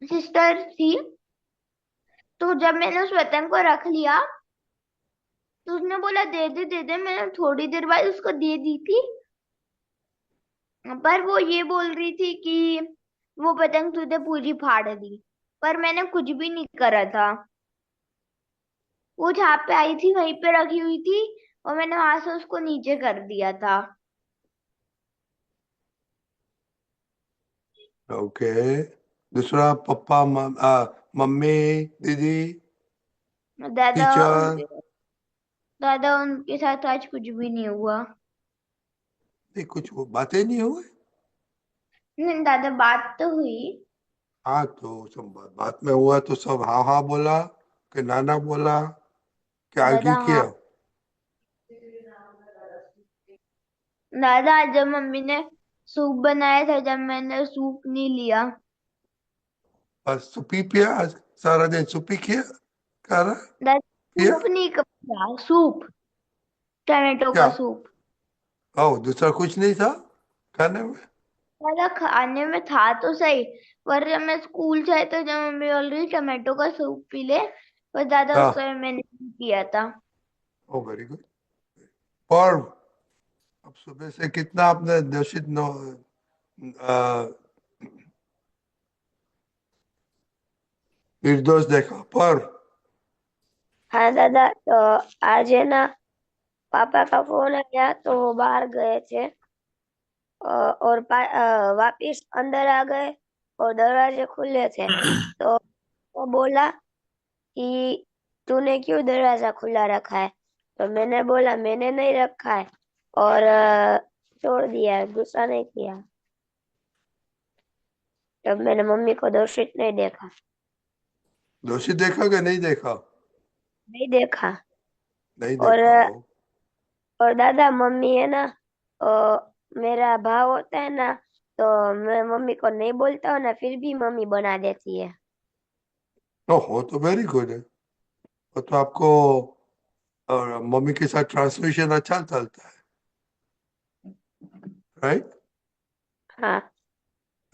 सिस्टर थी। तो जब मैंने उस पतंग को रख लिया, तो उसने बोला दे दे दे दे। मैंने थोड़ी देर बाद उसको दे दी थी, पर वो ये बोल रही थी कि वो पतंग तूने पूरी फाड़ दी, पर मैंने कुछ भी नहीं करा था। वो जहाँ पे आई थी वहीं पे रखी हुई थी, और मैंने वहां से उसको नीचे कर दिया था।
ओके। दूसरा पापा, मम्मी, दीदी,
दादा
टीचर?
उनके दादा उनके साथ आज कुछ भी नहीं हुआ।
नहीं, कुछ बातें नहीं हुई?
नहीं दादा, बात तो हुई।
हाँ, तो सब बात में हुआ तो सब हाँ हाँ बोला कि नाना बोला, क्या आर्ग्यू
दादा हाँ।
किया?
दादा, जब मम्मी ने सूप बनाया था, जब मैंने सूप नहीं लिया।
बस सुपी पिया आज, सारा दिन सुपी किया, कर
दादा,
पिया
सूप नहीं पिया, सूप, टमाटो
क्या?
का सूप।
ओ, दूसरा कुछ नहीं था खाने में?
दादा, खाने में था तो सही, पर जब मैं स्कूल से आई तो जब मम्मी बोल रही टमाटो का सूप पी ले, पर दादा उस
हाँ।
समय मैंने नहीं पिया था।
ओ, वेरी गुड। और अब सुबह से कितना आपने दूषित निर्दोष देखा पर?
हाँ दादा, तो आज है ना, पापा का फोन आया तो वो बाहर गए थे, और वापिस अंदर आ गए, और दरवाजे खुले थे। तो वो बोला कि तूने क्यों दरवाजा खुला रखा है? तो मैंने बोला मैंने नहीं रखा है, और छोड़ दिया है, गुस्सा नहीं किया। तब मैंने मम्मी को दोषित नहीं देखा।
दोषी देखा कि नहीं देखा?
नहीं देखा।
नहीं
और
देखा हो।
और दादा मम्मी है ना, मेरा भाव होता है ना, तो मैं मम्मी को नहीं बोलता हूँ ना, फिर भी मम्मी बना देती है।
तो हो तो वेरी गुड है। वो तो आपको मम्मी के साथ ट्रांसलेशन अच्छा चलता है, राइट?
हाँ।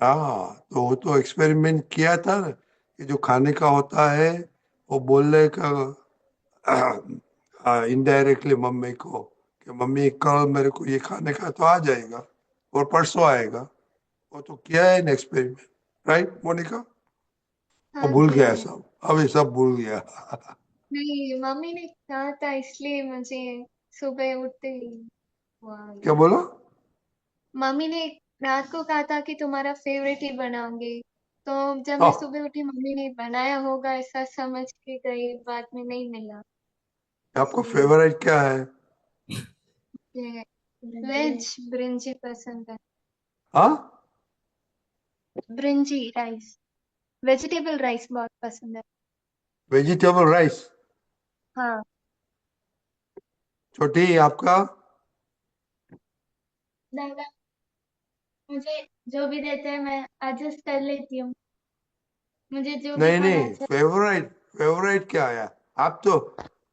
हाँ, तो वो तो एक्सपेरिमेंट किया था ना कि जो खाने का होता है वो बोलने का इनडायरेक्टली मम्मी को कि मम्मी कल मेरे को ये खाने का तो आ जाएगा और परसों आएगा। वो तो किया है ना एक्सपेरिमेंट, राइट मोनिका? वो
हाँ
भूल
जी।
गया सब, अभी सब भूल गया।
नहीं, मम्मी ने कहा था इसलिए मुझे सुबह उठते ही हुआ
क्या
ये।
बोला?
मम्मी ने रात को कहा था कि तुम्हारा फेवरेट ही बनाऊंगी, तो जब मैं
ओह,
सुबह उठी मम्मी ने बनाया होगा ऐसा समझ के गई, बाद में नहीं मिला,
आपको
इसलिए
फेवरेट क्या है?
मुझे वेज ब्रिंजी पसंद है।
हाँ,
ब्रिंजी राइस, वेजिटेबल राइस बहुत पसंद है।
Vegetable rice.
हाँ।
छोटी, आपका?
दादा मुझे जो भी देते हैं मैं एडजस्ट कर लेती हूँ, मुझे जो भी
नहीं
खाना
नहीं,
अच्छा
फेवरेट फेवरेट क्या है? आप तो,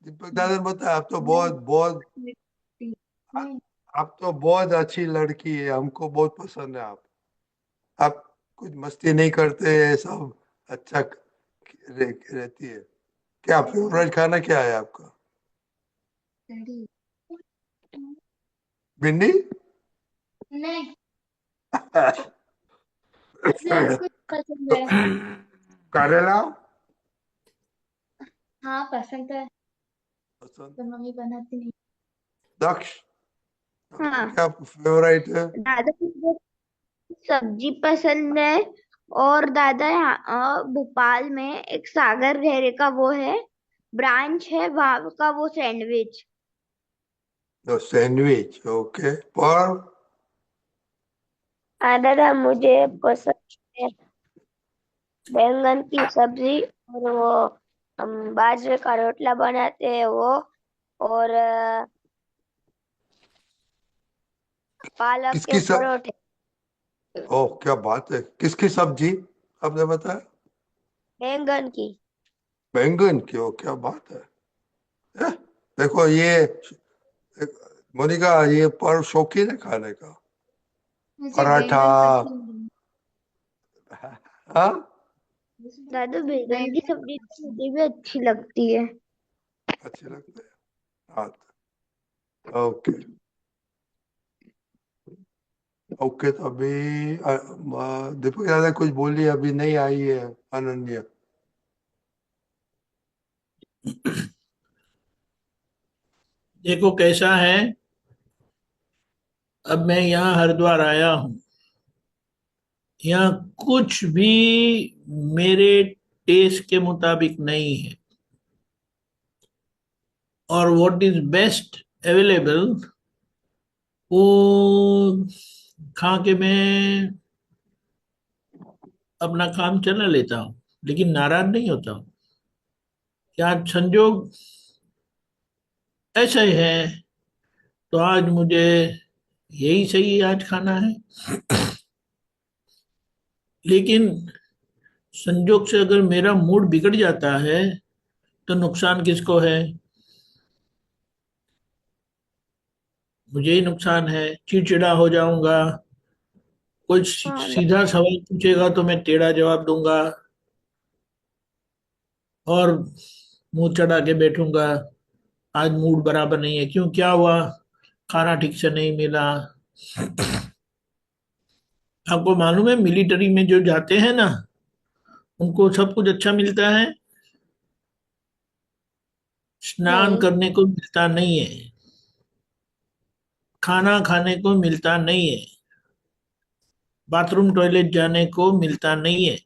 दीपक दादा ने बताया, आप तो बहुत बहुत,
लगती
आ-
नहीं।
आप तो बहुत अच्छी लड़की है, हमको बहुत पसंद है आप कुछ मस्ती नहीं करते, सब अच्छा रहती है। क्या फेवरेट खाना क्या है आपका?
कढ़ी।
भिंडी?
नहीं, सब कुछ पसंद है।
करेला?
हाँ पसंद है,
पसंद।
तो मम्मी बनाती नहीं।
दक्ष, आपका
हाँ
क्या फेवरेट है?
दादा, मुझे सब्जी पसंद है। और दादा यहाँ भोपाल में एक सागर घेरे का वो है, ब्रांच है वहां का, वो सैंडविच।
तो सैंडविच, ओके। पर
हाँ दादा, मुझे पसंद है बैंगन की सब्जी, और वो हम बाजरे का रोटला बनाते हैं वो, और पालक के
किसकी सब?
परोठे।
ओह, क्या बात है, किसकी सब्जी आपने बताया?
बैंगन की।
बैंगन की, ओ क्या बात है। eh, देखो ये मोनिका, ये पर शौकीन है खाने का।
मुझे
पराठा।
बैंगन पसंद
हाँ,
दादू,
है।
बैंगन की
बैंगन
सब्जी तो
पसंद
मुझे भी अच्छी लगती है।
अच्छे लगते हैं। हाँ, ओके। ओके, तो अभी दीपक दादा कुछ बोली, अभी नहीं आई है अनन्या।
देखो कैसा है, अब मैं यहाँ हरिद्वार आया हूँ, यहाँ कुछ भी मेरे टेस्ट के मुताबिक नहीं है। और व्हाट इज बेस्ट अवेलेबल वो खा के मैं अपना काम चला लेता हूँ, लेकिन नाराज नहीं होता हूँ। क्या संजोग ऐसे है, तो आज मुझे यही सही आज खाना है। लेकिन संजोग से अगर मेरा मूड बिगड़ जाता है तो नुकसान किसको है? मुझे ही नुकसान है, चिड़चिड़ा हो जाऊंगा। कोई
हाँ
सीधा सवाल पूछेगा तो मैं टेढ़ा जवाब दूंगा और मुंह चढ़ा के बैठूंगा। आज मूड बराबर नहीं है, क्यों, क्या हुआ? खाना ठीक से नहीं मिला। आपको मालूम है मिलिट्री में जो जाते हैं ना, उनको सब कुछ अच्छा मिलता है, स्नान
नहीं।
करने को मिलता नहीं है, खाना खाने को मिलता नहीं है, बाथरूम टॉयलेट जाने को मिलता नहीं है।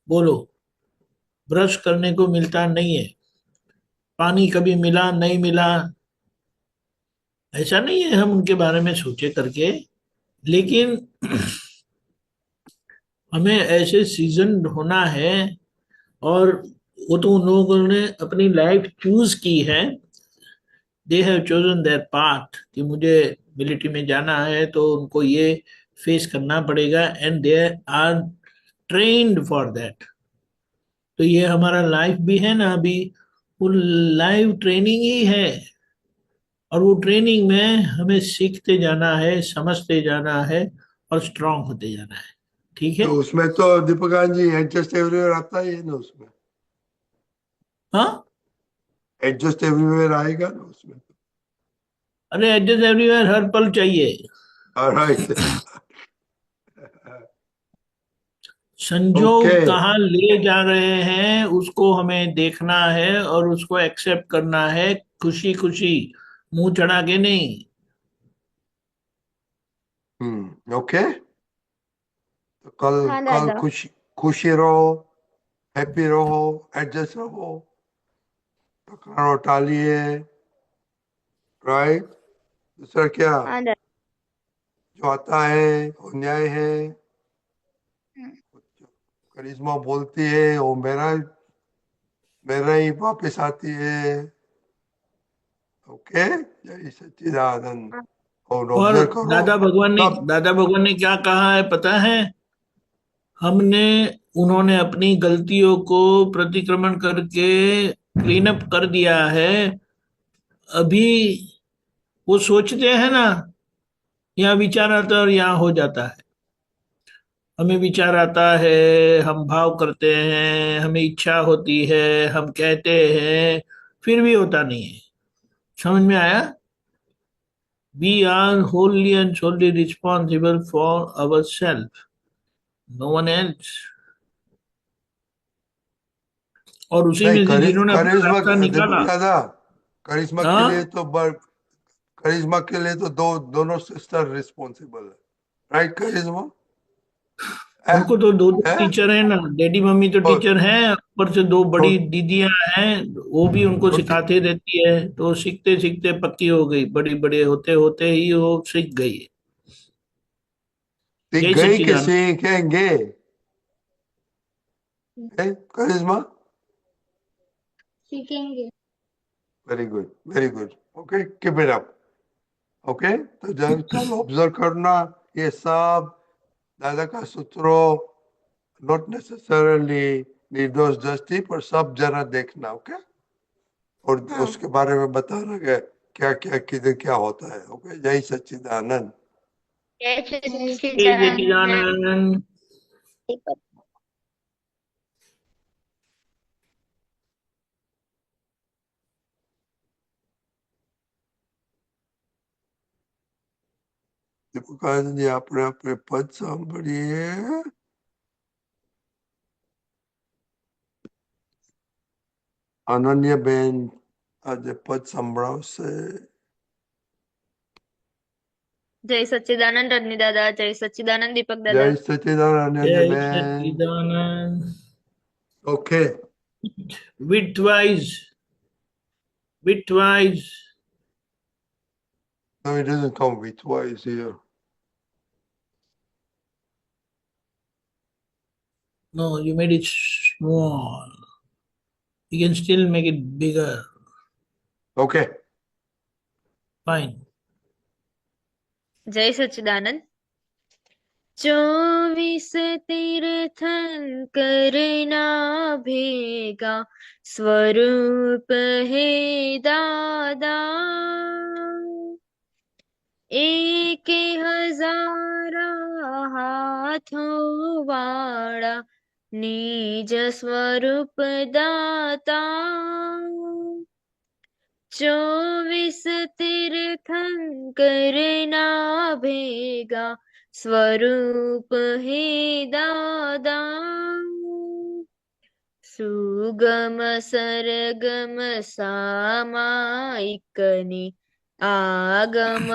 बोलो, ब्रश करने को मिलता नहीं है, पानी कभी मिला नहीं मिला, ऐसा नहीं है हम उनके बारे में सोचे करके। लेकिन हमें ऐसे सीजन होना है, और वो तो उन लोगों ने अपनी लाइफ चूज की है, they have chosen there path कि मुझे मिलिट्री में जाना है तो उनको ये फेस करना पड़ेगा, and they are trained for that. तो ये हमारा लाइफ भी है ना अभी, वो लाइव ट्रेनिंग ही है, और वो ट्रेनिंग में हमें सीखते जाना है, समझते जाना है, और स्ट्रांग होते जाना है। ठीक है।
तो उसमें तो दीपकांत जी एडजस्ट एवरीवेयर आता ही है ना उसमें,
हाँ,
एडजस्ट एवरीवेयर आएगा ना उसमें।
अरे एडजस्ट एवरीवेयर हर पल चाहिए।
ऑलराइट।
संजोग
ओके।
कहाँ ले जा रहे हैं उसको हमें देखना है और उसको एक्सेप्ट करना है, खुशी खुशी, मुंह चढ़ा के नहीं।
ओके। तो कल
हाँ
कल
दादा।
खुशी खुशी रहो, हैप्पी रहो, एडजस्ट रहो, टकराओ टालिए, राइट। दूसरा क्या,
हाँ दादा।
जो आता है वो न्याय है,
हम्म।
करिश्मा बोलती है वो मेरा मेरा ही वापस आती है। ओके, जय सच्चिदानंद।
हाँ।
और
और
ऑब्जर्व करो सब।
दादा भगवान ने क्या कहा है पता है? हमने उन्होंने अपनी गलतियों को प्रतिक्रमण करके क्लीन अप कर दिया है। अभी वो सोचते हैं ना, यहाँ विचार आता है और यहाँ हो जाता है। हमें विचार आता है, हम भाव करते हैं, हमें इच्छा होती है, हम कहते हैं, फिर भी होता नहीं है। समझ में आया? We are wholly and solely responsible for ourselves, no one else. और उसी
नहीं,
में से जिन्होंने अपना
करिश्मा,
रास्ता
दीपक
निकाला।
दादा, करिश्मा के लिए
हाँ,
तो करिश्मा के लिए तो दोनों सिस्टर रिस्पॉन्सिबल है, राइट करिश्मा? है?
उनको तो दो दो
है?
टीचर है ना, डैडी मम्मी तो
और
टीचर हैं, ऊपर से दो
छो,
बड़ी दीदियां हैं, वो भी उनको
छोटी
सिखाती रहती है, तो सीखते सीखते पक्की हो गई, बड़ी बड़े होते होते ही वो सीख गई।
सीख
जय
गई कि
सच्चिदानंद।
सीखेंगे? है करिश्मा?
सीखेंगे।
Very good, very good. Okay, keep it up. Okay, तो जब कल ऑब्जर्व करना ये सब दादा का सूत्रों, नॉट नेसेसरली निर्दोष दृष्टि पर सब जरा देखना। ओके, और
हाँ।
उसके बारे में बताना कि क्या क्या किधर क्या होता है। ओके, जय सच्चिदानंद।
जय
जय
जय
सच्चिदानंद।
सच्चिदानंद।
दीपकानंद जी अपने अपने पद सांभळिए। अनन्या बेन आज पद संभळावશે।
जय सच्चिदानंद रजनी दादा, जय सच्चिदानंद दीपक दादा।
जय सच्चिदानंद अनन्या
जय
Ben.
Sachchidanand.
Okay.
Widthwise, widthwise.
No, it doesn't come with twice here.
No, you made it small. You can still make it bigger.
Okay.
Fine.
जय सच्चिदानंद। 24 तीर्थंकर ना भेगा, स्वरूप है दादा। एक हजारा हाथों वाड़ा, निज स्वरूप दाता। 24 तीर्थंकर ना भेगा, स्वरूप है दादा। सुगम सरगम सामायिकनि, आगम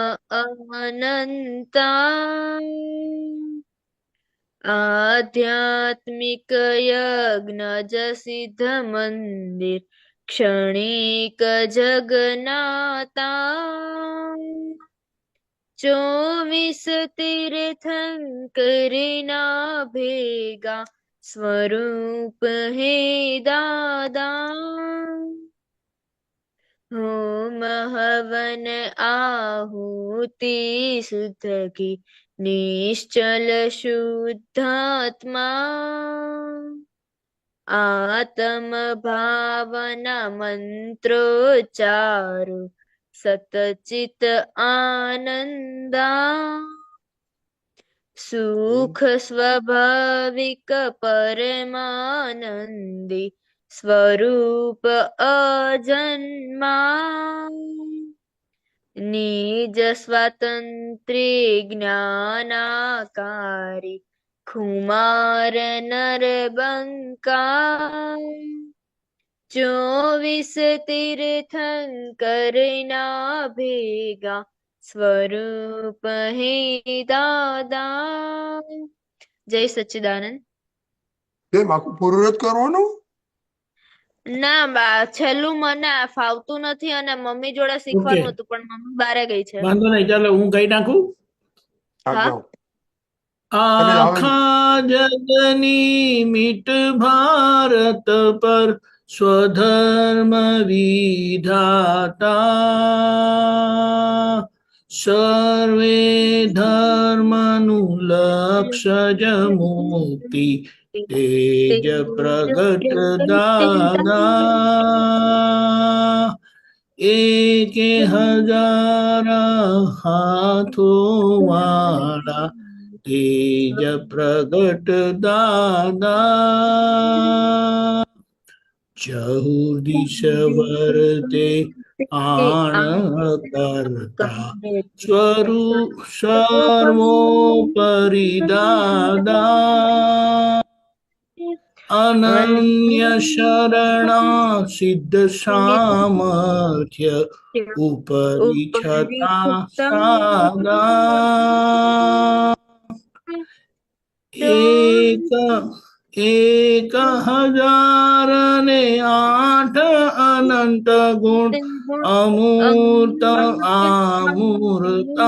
अनंता। आध्यात्मिक यज्ञ सिद्ध मंदिर, क्षणिक जगन्नाथा। 24 तीर्थंकर ना भेगा,
स्वरूप हे दादा। होम हवन आहुति शुद्ध की निश्चल शुद्धात्मा। आत्म भावना मंत्रोच्चारु सतचित आनंदा। सुख स्वाभाविक परमानंदी स्वरूप अजन्मा। निज स्वातंत्री ज्ञानाकारी खुमार नरबंका। 24 तीर्थंकर ना भेगा સ્વરૂપ હે દાદા। જય સચ્ચિદાનંદ।
કેમ આખું પૂરું નથી કરવાનું?
ના છેલ્લું મને ફાવતું નથી અને મમ્મી જોડે
ઓકે,
શીખવાનું હતું પણ મમ્મી બારે ગઈ છે।
વાંધો નહીં, ચાલો હું કહી નાખું।
હા,
હા
ગાઓ. અને હવે
આખા જગની મીટ ભારત પર સ્વધર્મ વિધાતા। સર્વે ધર્મનું લક્ષજ મુક્તિ તેજ પ્રગટ દાદા। એકે હજાર હાથો વાળા તેજ પ્રગટ દાદા। ચહુદિશ વર્તે આણ કરતા સ્વરૂપ સર્વોપરી દાદા। અનન્ય શરણા સિદ્ધ સામર્થ્ય ઉપરી છતા સાદા। એક 1008 અનંત ગુણ અમૂર્ત આમૂર્તા।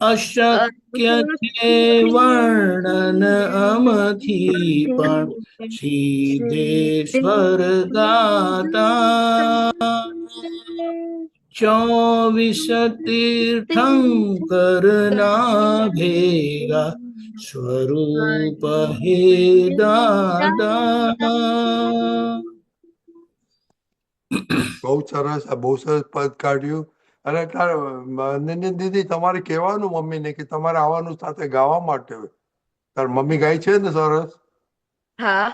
અશક્ય છે વર્ણન અમથી પણ સિદ્ધેશ્વર ગાતા। 24 તીર્થંકર ના ભેગા સ્વરૂપ હે દાદા।
બહુ સરસ, આ બહુ સરસ પદ કાઢ્યું. અને નંદન દીદી તમારે કહેવાનું મમ્મીને કે તમારે આવવાનું સાથે ગાવા માટે. તાર મમ્મી ગાય છે ને સરસ?
હા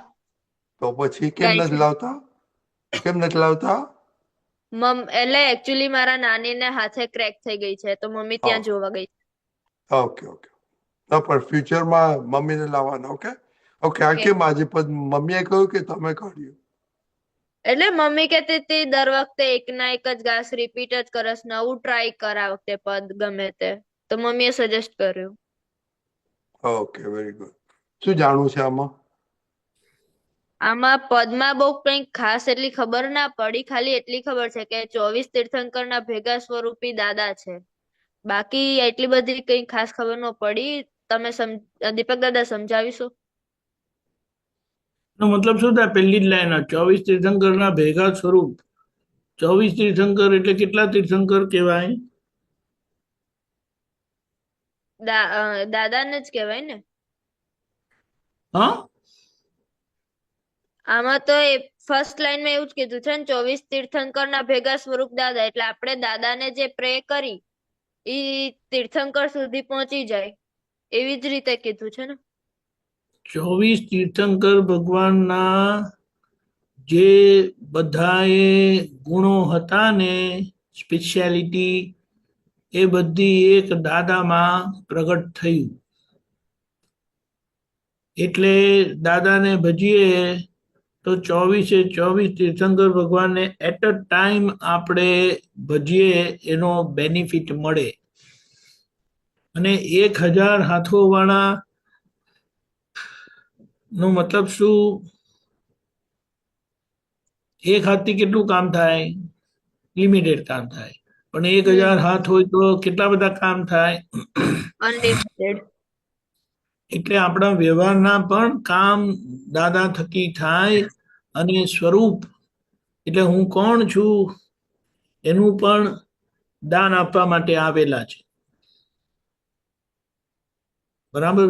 તો પછી કેમ
ગાય
નથી
છે।
લાવતા? કેમ નથી લાવતા?
એટલે એકચ્યુઅલી મારા નાનીને હાથે ક્રેક થઈ ગઈ છે તો મમ્મી ત્યાં
હા,
જોવા ગઈ છે।
Okay okay. ના પણ ફ્યુચરમાં મમ્મીને લાવવાના. Okay okay. આ
ઓકે
કેમ આજે પદ મમ્મીએ કહ્યું કે તમે કાઢ્યું?
એટલે મમ્મી કહેતી હતી દર વખતે એકના એક જ ગાસ રિપીટ જ કરસ, નવું ટ્રાય કર આ વખતે પદ ગમે તે, તો મમ્મીએ સજેસ્ટ કર્યું।
Okay, very good. શું જાણવું છે આમાં?
આમાં પદમાં બહુ કંઈક ખાસ એટલી ખબર ના પડી, ખાલી એટલી ખબર છે કે 24 તીર્થંકરના ભેગા સ્વરૂપી દાદા છે। બાકી એટલી બધી કંઈ ખાસ ખબર ન પડી। તમે દીપક દાદા સમજાવીશો?
નો મતલબ શું થાય? પહેલી જ લાઈન 24 તીર્થંકર ના ભેગા સ્વરૂપ। 24 તીર્થંકર એટલે કેટલા તીર્થંકર કહેવાય?
દાદાને જ કહેવાય ને।
હા,
આમાં તો ફર્સ્ટ લાઈનમાં એવું જ કીધું છે ને, 24 તીર્થંકરના ભેગા સ્વરૂપ દાદા, એટલે આપણે દાદાને જે પ્રે કરી એ તીર્થંકર સુધી પહોંચી જાય એવી જ રીતે કીધું છે ને।
24 તીર્થંકર ભગવાનના જે બધાએ ગુણો હતા ને, સ્પેશિયાલિટી, એ બધી એક દાદામાં પ્રગટ થયું। એટલે દાદાને ભજીએ તો 24 તીર્થંકર ભગવાનને એટ અ ટાઈમ આપણે ભજીએ એનો બેનિફિટ મળે। અને 1000 હાથો વાળા નો મતલબ શું? એક હાથથી કેટલું કામ થાય? લિમિટેડ કામ થાય, પણ 1000 હાથ હોય તો કેટલા બધા કામ થાય?
અનલિમિટેડ।
એટલે આપણા વ્યવહારના પણ કામ દાદા થકી થાય અને સ્વરૂપ એટલે હું કોણ છું એનું પણ દાન આપવા માટે આવેલા છે. બરાબર.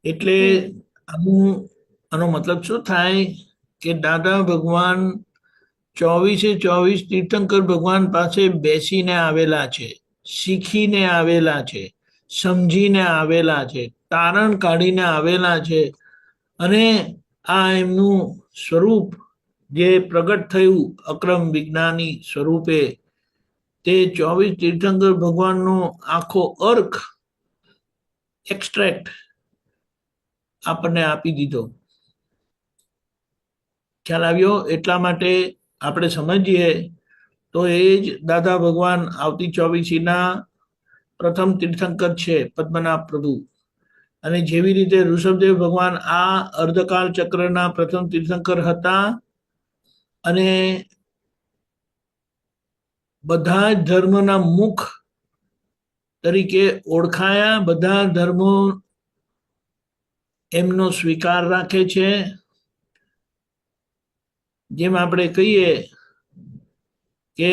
એટલે આનો મતલબ શું થાય કે દાદા ભગવાન 24 તીર્થંકર ભગવાન પાસે બેસીને આવેલા છે, શીખીને આવેલા છે, સમજીને આવેલા છે, તારણ કાઢીને આવેલા છે. અને આ એમનું સ્વરૂપ જે પ્રગટ થયું અક્રમ વિજ્ઞાની સ્વરૂપે, તે 24 તીર્થંકર ભગવાનનો આખો અર્થ એક્સ્ટ્રેક્ટ આપણને આપી દીધો. ખ્યાલ આવ્યો? એટલા માટે આપણે સમજીએ તો એ જ દાદા ભગવાન આવતી 24ના પ્રથમ તીર્થંકર છે, પદ્મનાભ પ્રભુ. અને જેવી રીતે ઋષભદેવ ભગવાન આ અર્ધકાળ ચક્રના પ્રથમ તીર્થંકર હતા અને બધા જ ધર્મના મુખ તરીકે ઓળખાયા, બધા ધર્મો એમનો સ્વીકાર રાખે છે. જેમ આપણે કહીએ કે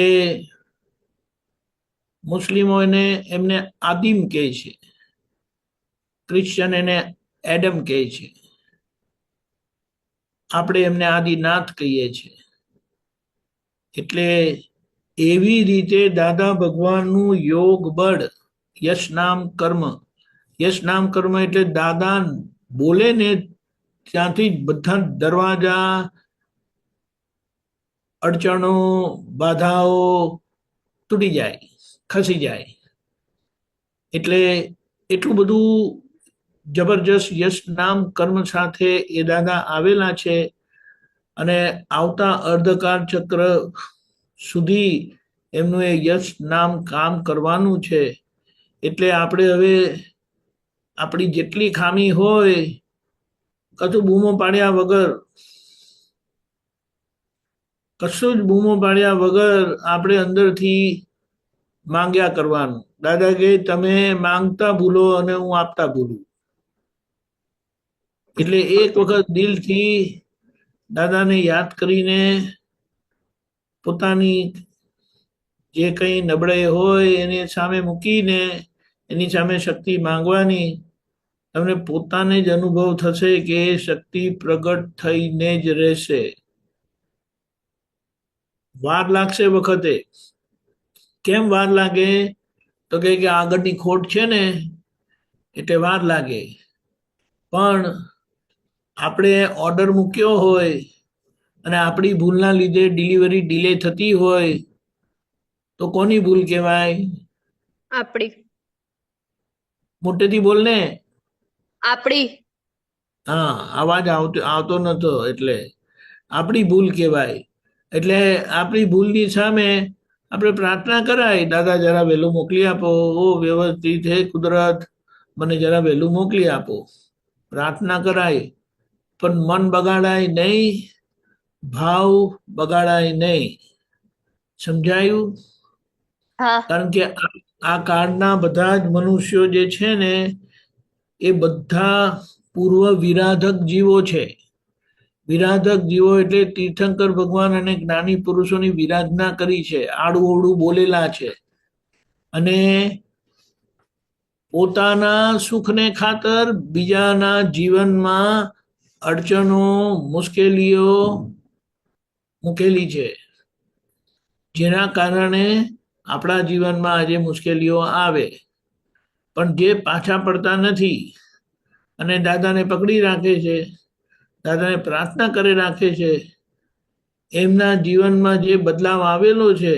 મુસ્લિમો એમને આદિમ કહે છે, ક્રિશ્ચન એને એડમ કહે છે, આપણે એમને આદિનાથ કહીએ છીએ. એટલે એવી રીતે દાદા ભગવાનનું યોગ બળ, યશ નામ કર્મ, યશ નામ કર્મ એટલે દાદા બોલે ને ત્યાંથી બધા દરવાજા, અડચણો, બાધાઓ તૂટી જાય, ખસી જાય. એટલે એટલું બધું જબરજસ્ત યશ નામ કર્મ સાથે એ દાદા આવેલા છે. અને આવતા અર્ધકાળ ચક્ર સુધી એમનું એ યશ નામ કામ કરવાનું છે. એટલે આપણે હવે આપણી જેટલી ખામી હોય, કશું બૂમો પાડ્યા વગર, કશું જ બૂમો પાડ્યા વગર આપણે અંદરથી માંગ્યા કરવાનું. દાદા કે તમે માંગતા ભૂલો અને હું આપતા ભૂલું. એટલે એક વખત દિલથી દાદાને યાદ કરીને પોતાની જે કંઈ નબળાઈ હોય એની સામે મૂકીને એની સામે શક્તિ માંગવાની. તમને પોતાને જ અનુભવ થશે કે એ શક્તિ પ્રગટ થઈને જ રહેશે. વાર લાગશે વખતે. કેમ વાર લાગે? તો કે આગળની ખોટ છે ને એટલે વાર લાગે. પણ આપણે ઓર્ડર મૂક્યો હોય અને આપણી ભૂલના લીધે ડિલિવરી ડિલે થતી હોય તો કોની ભૂલ કહેવાય?
આપણી.
મોટેથી બોલ ને.
આપણી.
હા, અવાજ આવતો નતો એટલે આપણી ભૂલ કહેવાય. એટલે આપણી ભૂલની સામે આપણે પ્રાર્થના કરાય, દાદા જરા વહેલું મોકલી આપો, ઓ વ્યવસ્થિત હે કુદરત, મને જરા વહેલું મોકલી આપો. પ્રાર્થના કરાય, પણ મન બગાડાય નહીં, ભાવ બગાડાય નહીં. સમજાયું? કારણ કે આ કાળના બધા જ મનુષ્યો જે છે ને એ બધા પૂર્વ વિરાધક જીવો છે. વિરાધક જીવો એટલે તીર્થંકર ભગવાન અને જ્ઞાની પુરુષોની વિરાધના કરી છે, આડું અવડું બોલેલા છે. અને પોતાના સુખને ખાતર બીજાના જીવનમાં અડચણો, મુશ્કેલીઓ મૂકેલી છે, જેના કારણે આપણા જીવનમાં આજે મુશ્કેલીઓ આવે. પણ જે પાછા પડતા નથી અને દાદાને પકડી રાખે છે, દાદાને પ્રાર્થના કરી રાખે છે, એમના જીવનમાં જે બદલાવ આવેલો છે,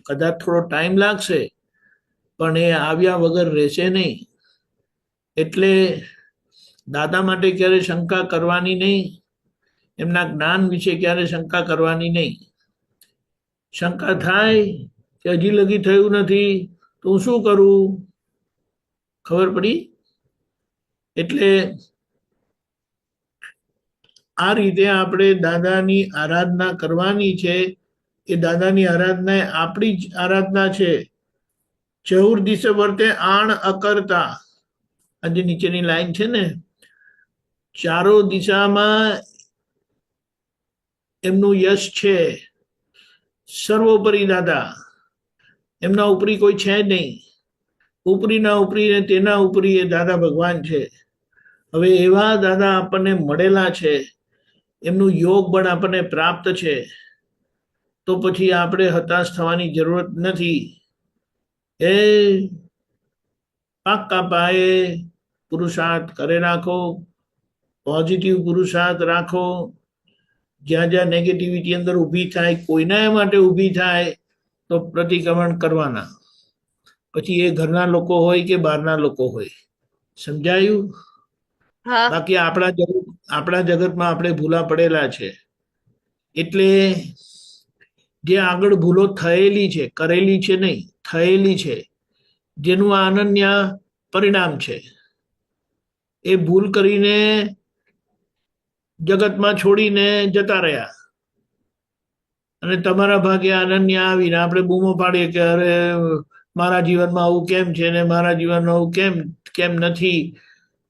કદાચ થોડો ટાઈમ લાગશે પણ એ આવ્યા વગર રહેશે નહીં. એટલે દાદા માટે ક્યારે શંકા કરવાની નહીં, એમના જ્ઞાન વિશે ક્યારે શંકા કરવાની નહીં. શંકા થાય કે હજી લગી થયું નથી તો હું શું કરું? ખબર પડી? એટલે આ રીતે આપણે દાદાની આરાધના કરવાની છે. એ દાદાની આરાધના આપણી જ આરાધના છે. ચહુર દિશે વર્તે આણ અકર્તા. આ જે નીચેની લાઈન છે ને, ચારો દિશામાં એમનું યશ છે, સર્વોપરી દાદા, એમના ઉપરી કોઈ છે નહીં, ઉપરીના ઉપરી ને તેના ઉપરી એ દાદા ભગવાન છે. હવે એવા દાદા આપણને મળેલા છે, એમનું યોગ બળ આપણને પ્રાપ્ત છે, તો પછી આપણે હતાશ થવાની જરૂરત નથી. એ પાક્કા પાયે પુરુષાર્થ કરે રાખો, પોઝિટિવ પુરુષાર્થ રાખો. જ્યાં જ્યાં નેગેટિવિટી અંદર ઊભી થાય, કોઈના માટે ઊભી થાય તો પ્રતિક્રમણ કરવાના, પછી એ ઘરના લોકો હોય કે બહારના લોકો હોય. સમજાયું?
હા
બાકી આપણા જગતમાં આપણે ભૂલા પડેલા છે. એટલે જે આગળ ભૂલો થયેલી છે, કરેલી છે નહીં, થયેલી છે, જેનું આ અનન્ય પરિણામ છે, એ ભૂલ કરીને જગતમાં છોડીને જતા રહ્યા, અને તમારા ભાગે અનન્ય આવીને આપણે બૂમો પાડીએ કે અરે મારા જીવનમાં આવું કેમ છે ને મારા જીવનમાં આવું કેમ કેમ નથી.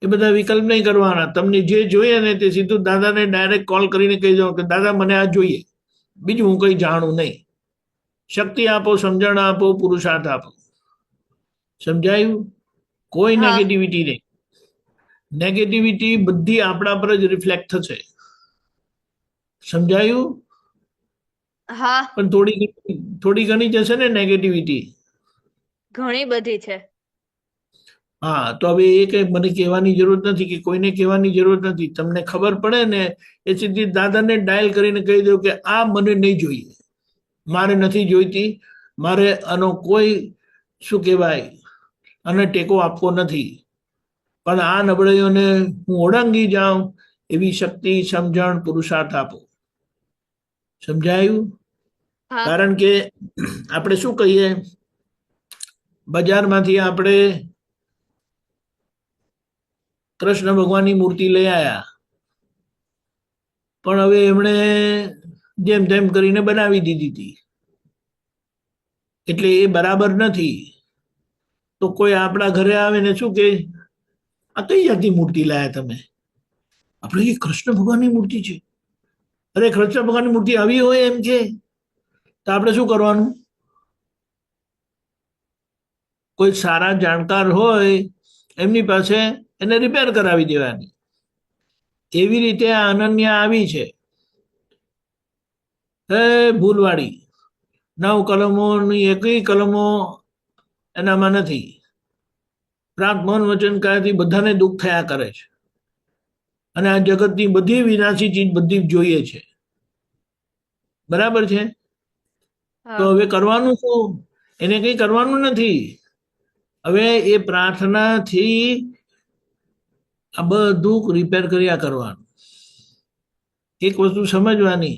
એ બધા વિકલ્પ નહીં કરવાના. તમને જે જોઈએ ને તે સીધું દાદાને ડાયરેક્ટ કોલ કરીને કહી દો કે દાદા મને આ જોઈએ, બીજું હું કંઈ જાણું નહીં. શક્તિ આપો, સમજણ આપો, પુરુષાર્થ આપો. સમજાયું? કોઈ
હા
નેગેટિવિટી નહીં. નેગેટિવિટી બધી આપણા પર જ રિફ્લેક્ટ થશે. સમજાયું?
હા
પણ થોડી ઘણી જશે ને નેગેટિવિટી.
ઘણી બધી છે.
હા, તો હવે એ કઈ મને કહેવાની જરૂર નથી કે કોઈને કહેવાની જરૂર નથી. તમને ખબર પડે ને એ સીધી દાદાને ડાયલ કરીને કહી દો કે આ મને નહીં જોઈએ, મારે નથી જોઈતી, મારે આનો કોઈ શું કહેવાય અને ટેકો આપવો નથી, પણ આ નબળાઈઓને હું ઓળંગી જાઉં એવી શક્તિ, સમજણ, પુરુષાર્થ આપો. સમજાયું?
હા
કારણ કે આપણે શું કહીએ, બજારમાંથી આપણે કૃષ્ણ ભગવાનની મૂર્તિ લઈ આવ્યા, પણ હવે એમણે જેમ તેમ કરીને બનાવી દીધી હતી, એટલે એ બરાબર નથી. તો કોઈ આપણા ઘરે આવે ને શું કે આ કઈ જાતની મૂર્તિ લાયા તમે? આપણે એ કૃષ્ણ ભગવાનની મૂર્તિ છે. અરે કૃષ્ણ ભગવાનની મૂર્તિ આવી હોય એમ છે, તો આપણે શું કરવાનું? કોઈ સારા જાણકાર હોય એમની પાસે એને રિપેર કરાવી દેવાની. એવી રીતે આ અનન્ય આવી છે, ભૂલવાળી. 9 કલમોની એકય કલમો એનામાં નથી. પ્રાપ્ત મૌન વચન કાયાથી બધાને દુઃખ થયા કરે છે, અને આ જગતની બધી વિનાશી ચીજ બધી જોઈએ છે. બરાબર છે? તો
હા
હવે કરવાનું શું? એને કંઈ કરવાનું નથી. હવે એ પ્રાર્થનાથી આ બધું રિપેર કર્યા કરવાનું. એક વસ્તુ સમજવાની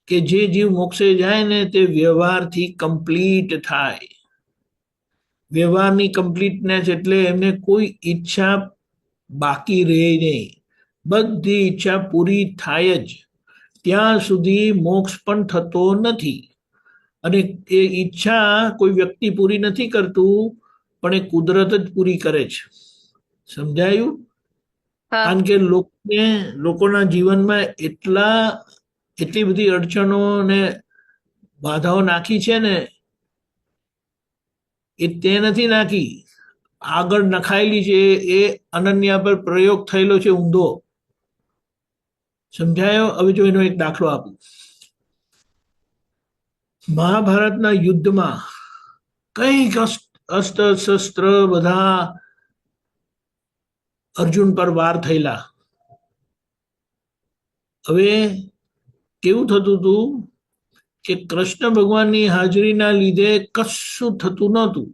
કે જે જીવ મોક્ષે જાય ને તે વ્યવહારથી કમ્પ્લીટ થાય. વ્યવહારની કમ્પ્લીટનેસ એટલે એમને કોઈ ઈચ્છા બાકી રહે નહીં, બધી ઈચ્છા પૂરી થાય જ. ત્યાં સુધી મોક્ષ પણ થતો નથી. અને એ ઈચ્છા કોઈ વ્યક્તિ પૂરી નથી કરતું, પણ એ કુદરત જ પૂરી કરે છે. સમજાયું?
હા
કારણ કે લોકોના જીવનમાં એટલી બધી અડચણો ને બાધાઓ નાખી છે ને, એ તે નથી નાખી, આગળ નખાયેલી છે. એ અનન્ય પર પ્રયોગ થયેલો છે ઊંધો. સમજાયો? હવે જો એનો એક દાખલો આપું. મહાભારતના યુદ્ધમાં કંઈક અસ્ત્ર શસ્ત્ર બધા અર્જુન પર વાર થયેલા. હવે કેવું થતું હતું કે કૃષ્ણ ભગવાનની હાજરીના લીધે કશું થતું નહોતું.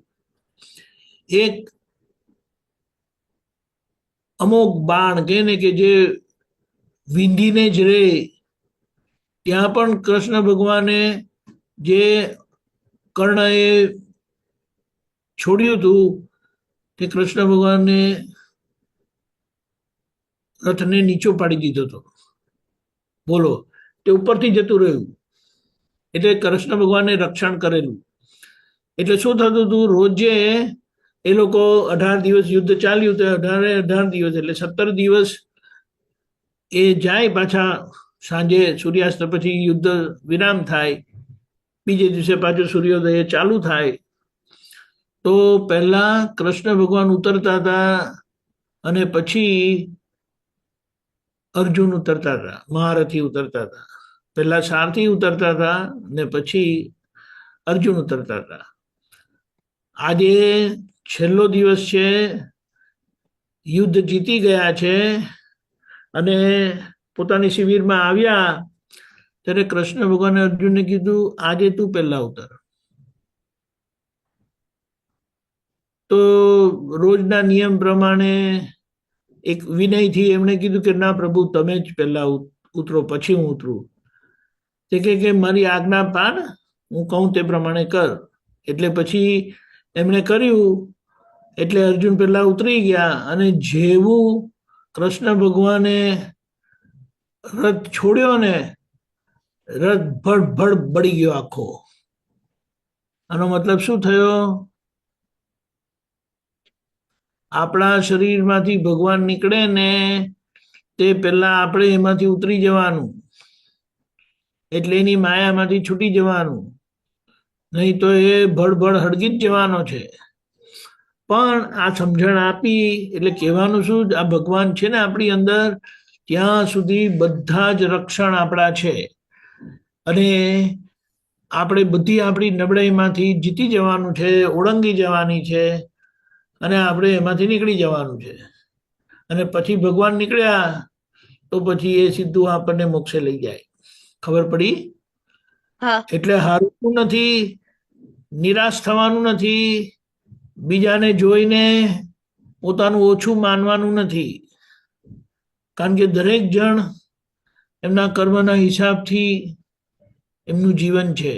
એક અમુક બાણ કે ને કે જે વિંધીને જ રે, ત્યાં પણ કૃષ્ણ ભગવાને જે કર્ણએ છોડ્યું હતું તે કૃષ્ણ ભગવાને રથને નીચો પાડી દીધો હતો. બોલો, તે ઉપરથી જતું રહ્યું, એટલે કૃષ્ણ ભગવાને રક્ષણ કરેલું. એટલે શું થતું હતું, રોજે એ લોકો 18 દિવસ યુદ્ધ ચાલ્યું તો 18 દિવસ એટલે 17 દિવસ એ જાય પાછા સાંજે સૂર્યાસ્ત પછી યુદ્ધ વિરામ થાય, બીજે દિવસે પાછું સૂર્યોદય ચાલુ થાય. તો પહેલા કૃષ્ણ ભગવાન ઉતરતા હતા અને પછી અર્જુન ઉતરતા હતા, મહારથી ઉતરતા હતા. પહેલા સારથી ઉતરતા હતા ને પછી અર્જુન ઉતરતા હતા. આજે છેલ્લો દિવસ છે, યુદ્ધ જીતી ગયા છે અને પોતાની શિબિરમાં આવ્યા ત્યારે કૃષ્ણ ભગવાને અર્જુનને કીધું આજે તું પહેલા ઉતર. તો રોજના નિયમ પ્રમાણે એક વિનયથી એમણે કીધું કે ના પ્રભુ તમે જ પહેલા ઉતરો પછી હું ઉતરું. તે કે મારી આજ્ઞા પાન, હું કહું તે પ્રમાણે કર. એટલે પછી એમણે કર્યું એટલે અર્જુન પહેલા ઉતરી ગયા અને જેવું કૃષ્ણ ભગવાને રથ છોડ્યો ને રથ ભડ ભડ બળી ગયો આખો. આનો મતલબ શું થયો? આપણા શરીરમાંથી ભગવાન નીકળે ને તે પહેલા આપણે એમાંથી ઉતરી જવાનું, એટલે એની માયામાંથી છૂટી જવાનું, નહીં તો એ ભડભડ હળગી જ જવાનો છે. પણ આ સમજણ આપી એટલે કહેવાનું શું, આ ભગવાન છે ને આપણી અંદર, ત્યાં સુધી બધા જ રક્ષણ આપણા છે અને આપણે બધી આપણી નબળાઈમાંથી જીતી જવાનું છે, ઓળંગી જવાની છે અને આપણે એમાંથી નીકળી જવાનું છે. અને પછી ભગવાન નીકળ્યા તો પછી એ સીધું આપણને મોક્ષે લઈ જાય. ખબર પડી?
હા.
એટલે હારવું નથી, નિરાશ થવાનું નથી, બીજાને જોઈને પોતાનું ઓછું માનવાનું નથી, કારણ કે દરેક જણ એમના કર્મના હિસાબથી એમનું જીવન છે.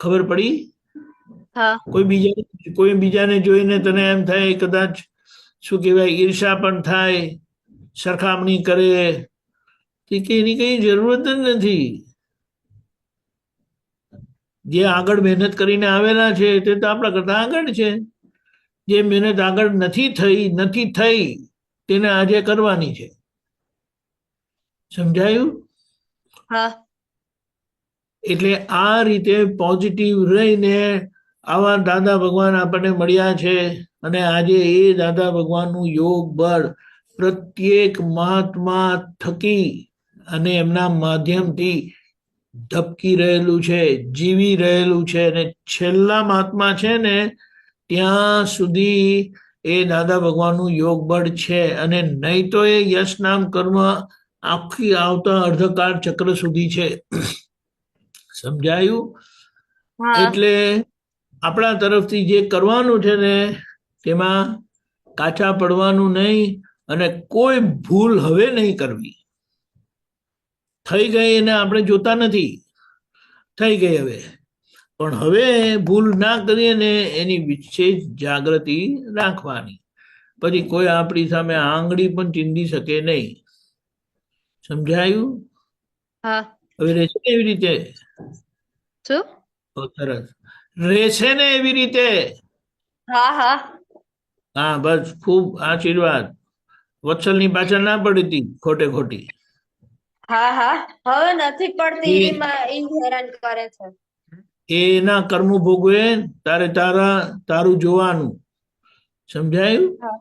ખબર પડી?
હા.
કોઈ બીજાને જોઈને તને એમ થાય, કદાચ શું કહેવાય ઈર્ષા પણ થાય, સરખામણી કરે, કે એની કઈ જરૂરત જ નથી. જે આગળ મહેનત કરીને આવેલા છે તે તો આપણા કરતા આગળ છે. જે મહેનત આગળ નથી થઈ તેને આજે કરવાની છે. સમજાયું?
હા.
એટલે આ રીતે પોઝિટિવ રહીને આવા દાદા ભગવાન આપણને મળ્યા છે અને આજે એ દાદા ભગવાનનું યોગ બળ પ્રત્યેક મહાત્મા થકી અને એમના માધ્યમથી ધબકી રહેલું છે, જીવી રહેલું છે. અને છેલ્લા મહાત્મા છે ને ત્યાં સુધી એ દાદા ભગવાનનું યોગ બળ છે. અને નહીં તો એ યશ નામ કર્મ આખી આવતા અર્ધકાળ ચક્ર સુધી છે. સમજાયું?
હા.
એટલે આપણા તરફથી જે કરવાનું છે ને તેમાં કાચા પડવાનું નહીં અને કોઈ ભૂલ હવે નહીં કરવી. થઈ ગઈ એને આપણે જોતા નથી, થઈ ગઈ હવે, પણ હવે ભૂલ ના કરીએ ને એની વિશેષ જાગૃતિ રાખવાની. પછી કોઈ આપણી સામે આંગળી પણ ચીંધી શકે નહીં. સમજાયું?
હા.
હવે રહેશે ને એવી રીતે?
શું?
સરસ. રહેશે ને એવી રીતે?
હા. હા.
હા, બસ ખૂબ આશીર્વાદ. વત્સલની પાછળ ના પડી હતી ખોટે ખોટી.
હા. હા. હવે નથી પડતી,
એ
ઈ હેરાન કરે છે.
એના કર્મ ભોગવે, તારું જોવાનું. સમજાયું?
હા.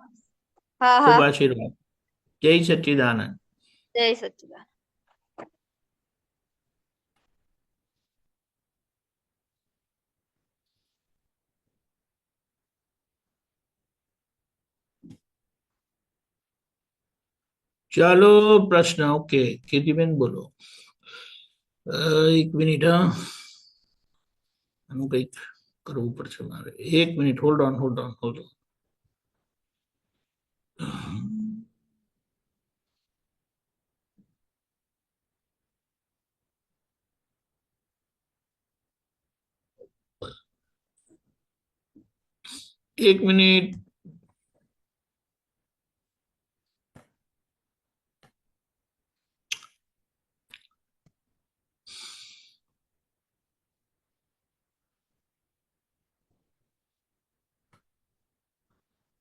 હા.
ખૂબ
હા.
આશીર્વાદ. જય સચ્ચિદાનંદ.
જય સચ્ચિદાનંદ.
ચાલો પ્રશ્ન. ઓકે, કીર્તિબેન બોલો. એક મિનિટ, હા, આનું કંઈક કરવું પડશે મારે. એક મિનિટ, હોલ્ડ ઓન. એક minute.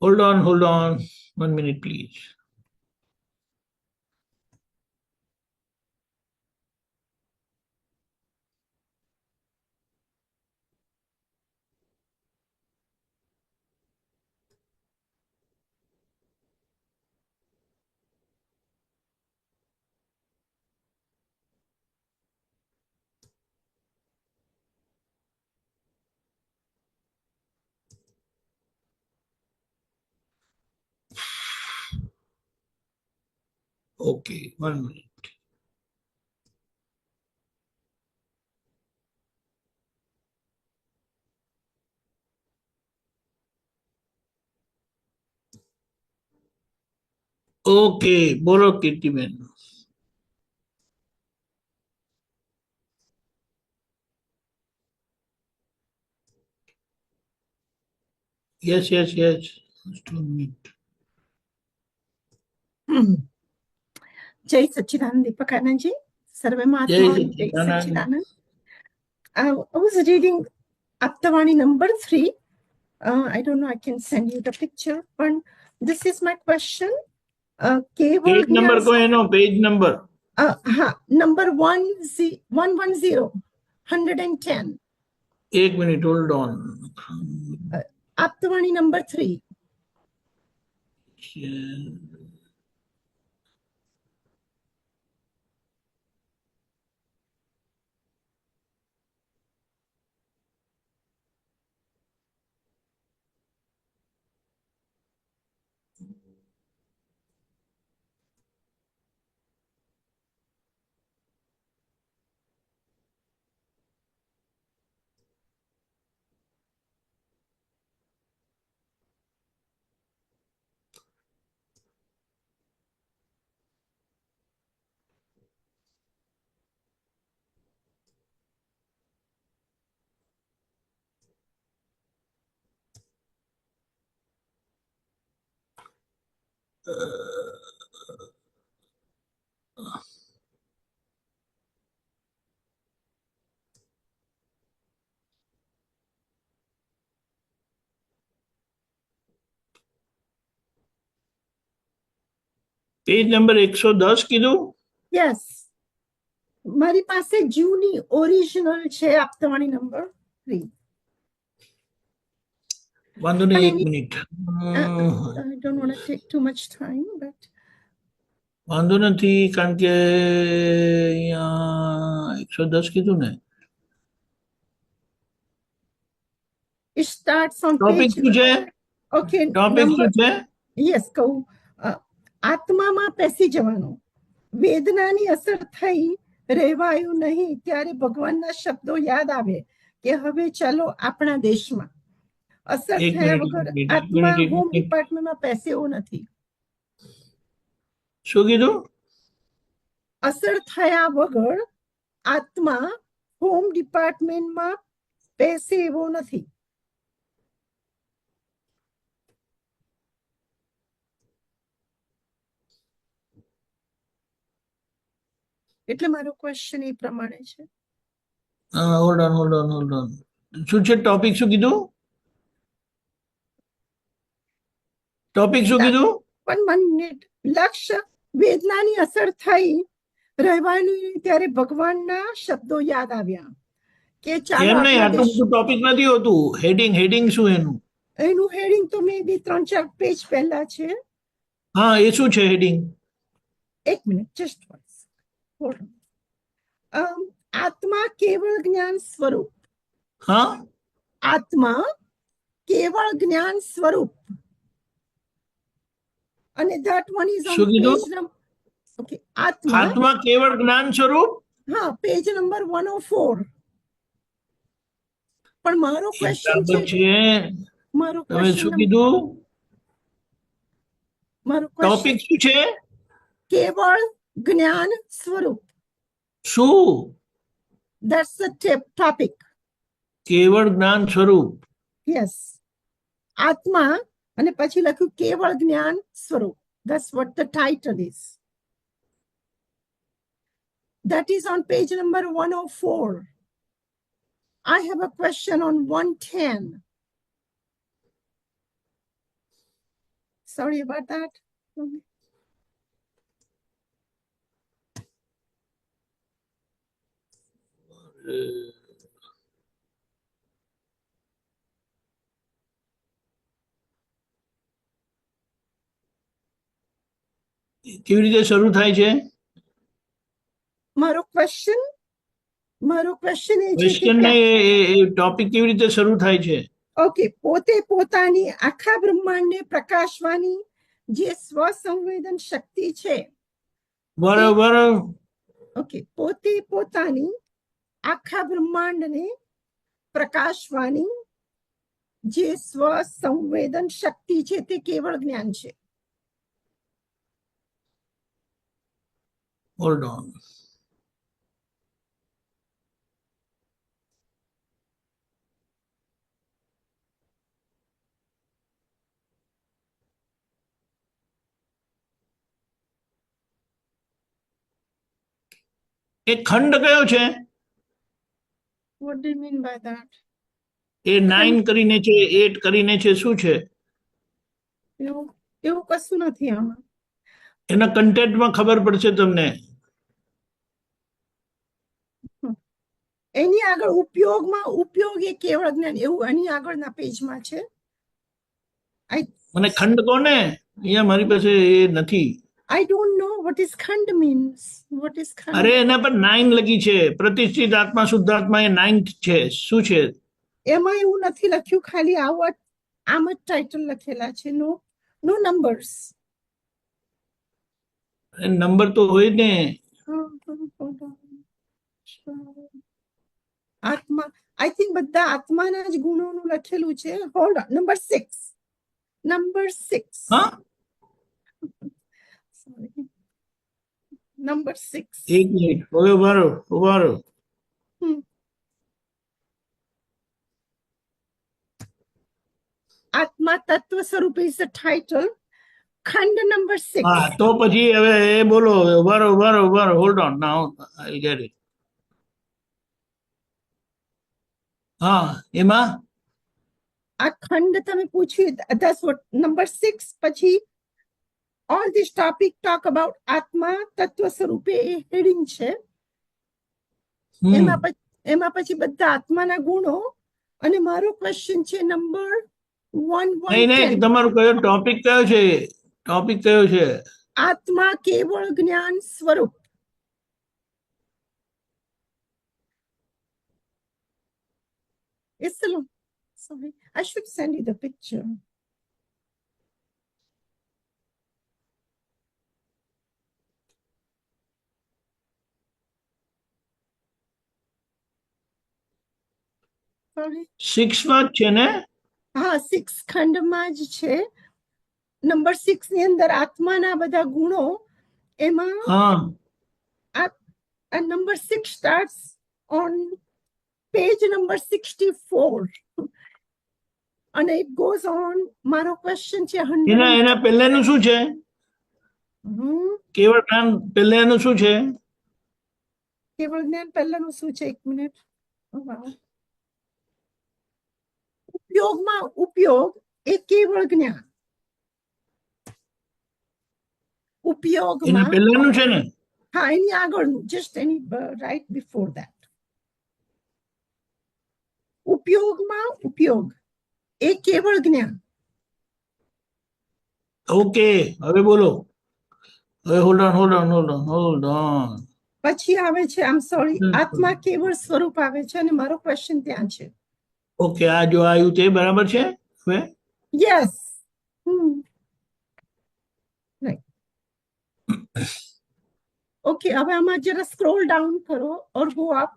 Hold on. 1 minute, please. Okay, 1 minute. Okay, બોલો કીર્તિબેન. Yes. Just 1 minute.
जय सच्चिदानंद दीपक आनंद जी, सर्वे
जय
महात्मा जय
सच्चिदानंद.
सच्चिदानंद. I was reading Aptavani number 3. I don't know, I can send you the picture, but this is my question.
Page number કોઈ એનો page number
number 110, 110.
1 minute, hold on.
Aptavani number 3.
Page number 110 કીધું.
Yes, મારી પાસે જૂની original છે Aptavani number 3.
વાંધો નહીં, 1 minute.
I don't want to take too much time, but
વાંધો નથી, કારણ કે અહીંયા 110 કીધું ને.
it starts on
topic
page.
શું છે?
Okay,
ટોપિક
number,
શું છે?
yes, કહું. આત્મામાં પેસી જવાનું, વેદનાની અસર થઈ રહેવાયું નહીં ત્યારે ભગવાનના શબ્દો યાદ આવે કે હવે ચાલો આપણા દેશમાં. અસર
એક
થયા
મિનિટ,
વગર
એક મિનિટ,
આત્મા
એક મિનિટ.
હોમ ડિપાર્ટમેન્ટમાં પેસેવો નથી.
શું કીધું?
અસર થયા વગર આત્મા હોમ ડિપાર્ટમેન્ટમાં પેસેવો નથી. એટલે મારો ક્વેશ્ચન એ પ્રમાણે છે.
Hold on. શું છે ટોપિક? શું કીધું? ટોપિક શું કીધું?
1 મિનિટ. લક્ષ્ય વેદનાની અસર થઈ રહેવાનું નહીં ત્યારે ભગવાનના શબ્દો યાદ આવ્યા કે ચાલો
એમ નહીં,
આપણા
આટલું
દેશ.
બધું ટોપિક નથી હોતું. હેડિંગ શું એનું?
એનું હેડિંગ તો મે બી 3-4 પેજ પહેલા છે.
હા, એ શું છે હેડિંગ?
1 minute, just once. આત્મા કેવળ જ્ઞાન સ્વરૂપ.
હા,
આત્મા કેવળ જ્ઞાન સ્વરૂપ. અને that one is on
શું કીધું?
page number. Okay, આત્મા,
આત્મા કેવળ જ્ઞાન સ્વરૂપ.
હા, પેજ નંબર 104. પણ મારો
એ
ક્વેશ્ચન
બરાબર
છે,
છે.
મારો
તમે શું
ક્વેશ્ચન,
કીધું?
મારો
ટોપિક
ક્વેશ્ચન
શું છે?
કેવળ જ્ઞાન સ્વરૂપ.
શું?
That's the topic.
કેવળ જ્ઞાન સ્વરૂપ.
Yes. આત્મા અને પછી લખ્યું કેવળ જ્ઞાન સ્વરૂપ. That's what the title is. That is on page number 104. I have a question on 110. sorry about that.
કેવી રીતે શરૂ થાય છે?
મારો ક્વેશ્ચન એ છે કે
ક્વેશ્ચન ને ટોપિક કેવી રીતે શરૂ થાય છે?
ઓકે, પોતે પોતાની આખા બ્રહ્માંડને પ્રકાશવાની જે સ્વસંવેદન શક્તિ છે,
બરાબર.
ઓકે, પોતે પોતાની આખા બ્રહ્માંડને પ્રકાશવાની જે સ્વસંવેદન શક્તિ છે તે કેવળ જ્ઞાન છે.
Hold on. એ ખંડ કયો છે?
What do you mean by that?
એ 9 કરીને છે, 8 કરીને છે, શું છે?
એવું કશું નથી આમાં.
એના કન્ટેન્ટમાં ખબર પડશે તમને.
એની આગળ ઉપયોગ એ કેવળ જ્ઞાન, એવું એની આગળના પેજમાં છે.
મને ખંડ કોને? અહીંયા મારી પાસે એ નથી.
I don't know what is khand means. What is khand?
અરે એના પર 9 લખી છે. પ્રતિષ્ઠિત આત્મા શુદ્ધાત્મા એ 9 છે. શું છે?
એમાં એવું નથી લખ્યું, ખાલી આમ જ ટાઇટલ લખેલા છે. નો નંબર્સ.
નંબર તો હોય ને.
આત્મા, આઈ થિંક બધા આત્માના જ ગુણોનું લખેલું છે. Hold on, number 6.
હા,
નંબર 6.
એક મિનિટ, હવે ઉભા રહો.
આત્મા તત્વ સ્વરૂપ ઇઝ ધ ટાઇટલ. ખંડ નંબર 6.
હા, તો પછી હવે એ બોલો. ઉભા રહો. Hold on, now I get it. હા, એમાં
આ ખંડ તમે પૂછ્યું, that's what number 6. પછી all this topic talk about આત્મા તત્વ સ્વરૂપે એ હેડિંગ છે. એમાં પછી બધા આત્માના ગુણો, અને મારો ક્વેશ્ચન છે નંબર 1.
નહીં, તમારું કયો ટોપિક કયો છે?
આત્મા કેવળ જ્ઞાન સ્વરૂપ. Sorry, I should send you the picture. Sorry.
6 માં જ છે ને?
હા, 6 ખંડમાં જ છે. નંબર 6 ની અંદર આત્માના બધા ગુણો, એમાં number 6 starts on page number 64 and it goes on. મારો ક્વેશ્ચન છે
એના પહેલાનું શું છે? કેવળ જ્ઞાન પહેલાનું શું છે?
કેવળ જ્ઞાન પહેલાનું શું છે? એક મિનિટ. ઉપયોગ એ કેવળ જ્ઞાન. ઉપયોગમાં
પહેલાનું છે ને?
હા, એની આગળનું, just any right before that. ઉપયોગ એ કેવળ જ્ઞાન.
ઓકે, હવે બોલો. હવે હોલ્ડ ઓન.
પછી આવે છે, આમ સોરી, આત્મા કેવળ સ્વરૂપ આવે છે, અને મારો ક્વેશ્ચન ત્યાં છે.
ઓકે, આ જો આવ્યું તે બરાબર છે?
યસ. ઓકે, હવે આમાં જરા સ્ક્રોલ ડાઉન કરો ઓર ગો અપ.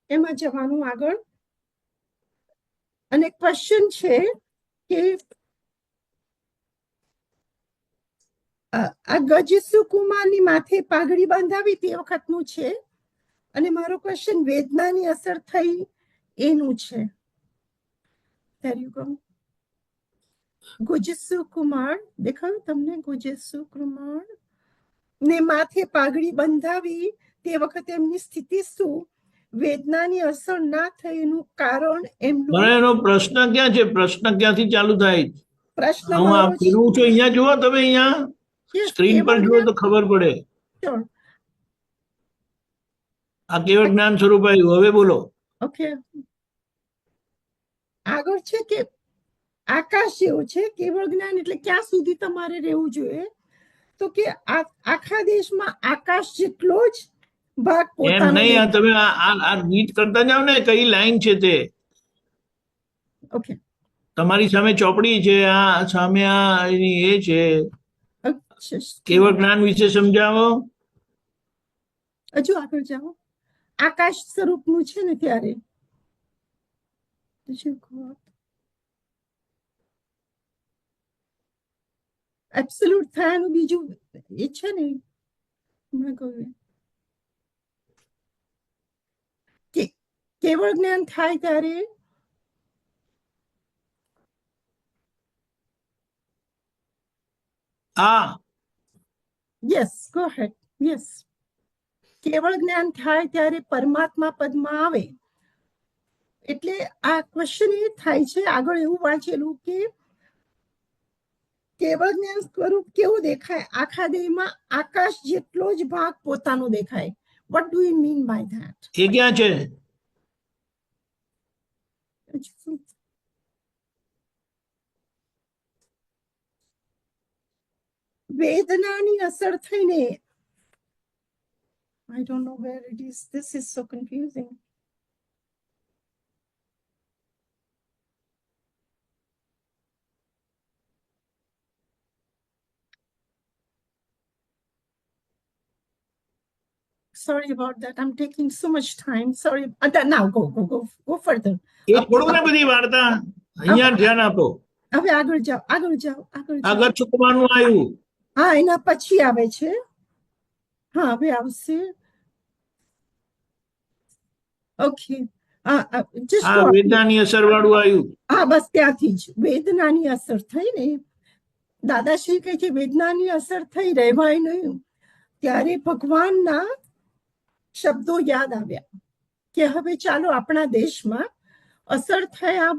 એમાં જવાનું આગળ. અને ક્વેશ્ચન છે કે આ ગજસુ કુમારની માથે પાઘડી બાંધાવી તે વખતનું છે, અને મારો ક્વેશ્ચન વેદનાની અસર થઈ એનું છે. There you go. ગુજસુ કુમાર દેખાયું તમને? ગુજસુ કુમાર ને માથે પાઘડી બંધાવી તે વખતે એમની સ્થિતિ શું? વેદનાની અસર ના થઈ એનું કારણ એમનું.
એનો પ્રશ્ન ક્યાં છે? પ્રશ્ન ક્યાંથી ચાલુ થાય?
પ્રશ્ન
હું
મારો
આ ફેરવું છું, અહીંયા જુઓ તમે, અહીંયા
છે
સ્ક્રીન પર
કેવળ
જુઓ
જ્ઞાન.
તો ખબર પડે.
Sure.
આ કેવળ જ્ઞાન સ્વરૂપ આવ્યું. હવે બોલો.
ઓકે, આગળ છે કે આકાશ જેવું છે કેવળ જ્ઞાન એટલે ક્યાં સુધી તમારે રહેવું જોઈએ, તો કે આખા દેશમાં આકાશ જેટલો જ ભાગ
એમ
પોતાનો
નહીં, આ તમે આ રીડ કરતા જાઓ ને, કઈ લાઈન છે તે.
ઓકે,
તમારી સામે ચોપડી છે, આ સામે આ એની એ છે. કેવળ જ્ઞાન વિશે સમજાવો.
હજુ આગળ જાઓ. આકાશ સ્વરૂપનું છે ને ત્યારે એબ્સોલ્યુટ થયાનું બીજું એ છે ને, હમણાં કહ્યું કે કેવળ જ્ઞાન થાય ત્યારે યસ, ગો હેડ. યસ, કેવળ જ્ઞાન થાય ત્યારે પરમાત્મા પદમાં આવે. એટલે આ ક્વેશ્ચન એ થાય છે, આગળ એવું વાંચેલું કે કેવળ જ્ઞાન સ્વરૂપ કેવું દેખાય, આખા દેહમાં આકાશ જેટલો જ ભાગ પોતાનો દેખાય. What do you mean by that?
એ ક્યાં છે?
વેદનાની અસર થઈને, I don't know where it is. This is so confusing. Sorry about that. I'm taking so much time. Sorry. Now go further.
એ થોડું ને બધી વાર્તા, અહીંયા ધ્યાન આપો.
હવે આગળ જાઓ.
આગળ ચૂકવાનું આવ્યું.
હા, એના પછી આવે છે. હા, હવે આવશે. ઓકે,
વેદનાની અસર વાળું આવ્યું.
હા, બસ ત્યાંથી જ વેદનાની અસર થઈ ને, દાદાશ્રી કહે છે વેદનાની અસર થઈ, રહેવાય નહીં. ત્યારે ભગવાનના શબ્દો યાદ આવ્યા કે હવે ચાલો આપણા દેશમાં અસર થયા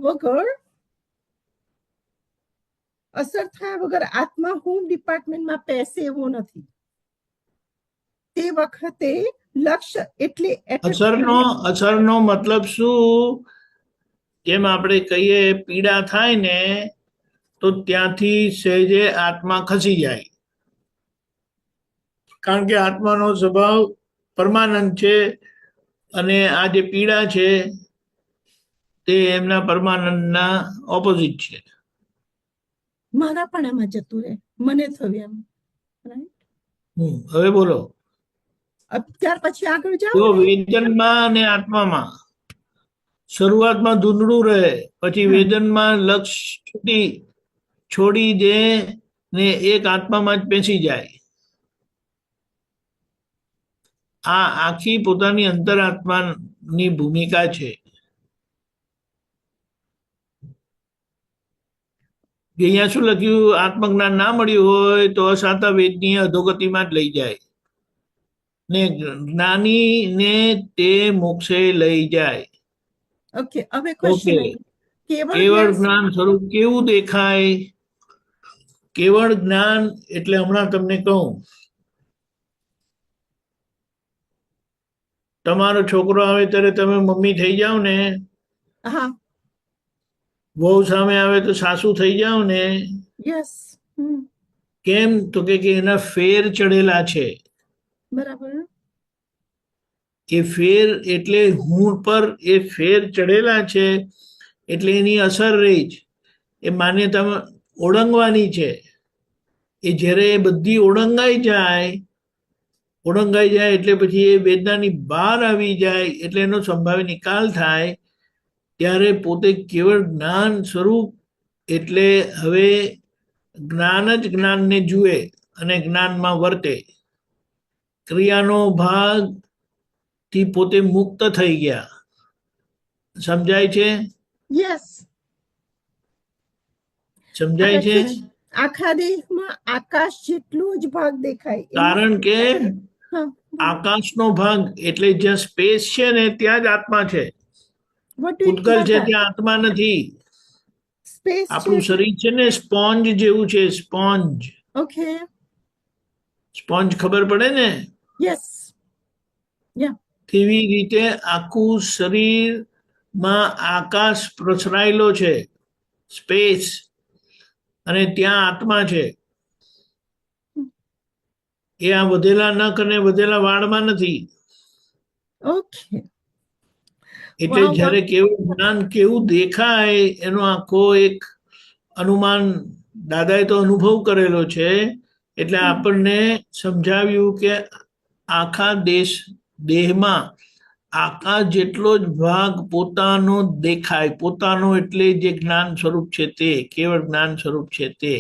વગર આત્મા હોમ ડિપાર્ટમેન્ટમાં પેસે એવો નથી. તે વખતે લક્ષ્ય એટલે
અસરનો મતલબ શું? જેમ આપણે કહીએ પીડા થાય ને તો ત્યાંથી સહેજે આત્મા ખસી જાય, કારણ કે આત્માનો સ્વભાવ પરમાનંદ છે અને આ જે પીડા છે તે એમના પરમાનંદના ઓપોઝિટ છે.
મારા પણ એમાં જતું રહે, મને થયું એમ.
હવે બોલો.
ત્યાર પછી આગળ જાઓ.
જો વેદનમાં અને આત્મામાં શરૂઆતમાં ધૂંધળું રહે, પછી વેદનમાં લક્ષ્ય છોડી દે ને એક આત્મામાં જ પેસી જાય. આ આખી પોતાની અંતરાત્માની ભૂમિકા છે. અહીંયા શું લખ્યું? આત્મજ્ઞાન ના મળ્યું હોય તો અસાતા વેદનીય અધોગતિમાં જ લઈ જાય ને જ્ઞાની ને તે મોક્ષે લઈ જાય.
ઓકે, હવે ક્વેશ્ચન
કેવળ જ્ઞાન સ્વરૂપ કેવું દેખાય? કેવળ જ્ઞાન એટલે હમણાં તમને કહું, તમારો છોકરો આવે ત્યારે તમે મમ્મી થઈ જાઓ ને, વહુ સામે આવે તો સાસુ થઈ જાઓ ને.
યસ.
કેમ? તો કે એના ફેર ચડેલા છે.
બરાબર.
એ ફેર એટલે હું પર એ ફેર ચડેલા છે એટલે એની અસર રહી જ. એ માન્યતા ઓળંગવાની છે. એ જ્યારે બધી ઓળંગાઈ જાય એટલે પછી એ વેદનાની બહાર આવી જાય એટલે એનો સંભાવી નિકાલ થાય. ત્યારે પોતે કેવળ જ્ઞાન સ્વરૂપ એટલે હવે જ્ઞાન જ જ્ઞાનને જુએ અને જ્ઞાનમાં વર્તે. ક્રિયાનો ભાગ થી પોતે મુક્ત થઈ ગયા. સમજાય છે?
યસ,
સમજાય છે.
આખા દેહમાં આકાશ જેટલો જ ભાગ દેખાય,
કારણ કે આકાશનો ભાગ એટલે જ્યાં સ્પેસ છે ને ત્યાં જ આત્મા છે. ભૂતગલ છે ત્યાં આત્મા નથી.
સ્પેસ
આપણું
છે.
શરીર છે ને સ્પોન્જ જેવું છે, સ્પોન્જ.
ઓકે.
સ્પોન્જ ખબર પડે ને?
યસ. યા.
તેવી રીતે આખું શરીરમાં આકાશ પ્રસરાયેલો છે, સ્પેસ, અને ત્યાં આત્મા છે. એ આ વધેલા નખ અને વધેલા વાળમાં નથી.
ઓકે.
એટલે
વાહ વાહ.
જ્યારે કેવું જ્ઞાન કેવું દેખાય એનો આખો એક અનુમાન દાદાએ તો અનુભવ કરેલો છે. એટલે આપણને સમજાવ્યું કે આખા દેહમાં આકાશ જેટલો જ ભાગ પોતાનો દેખાય. પોતાનો એટલે જે જ્ઞાન સ્વરૂપ છે તે, કેવળ જ્ઞાન સ્વરૂપ છે તે.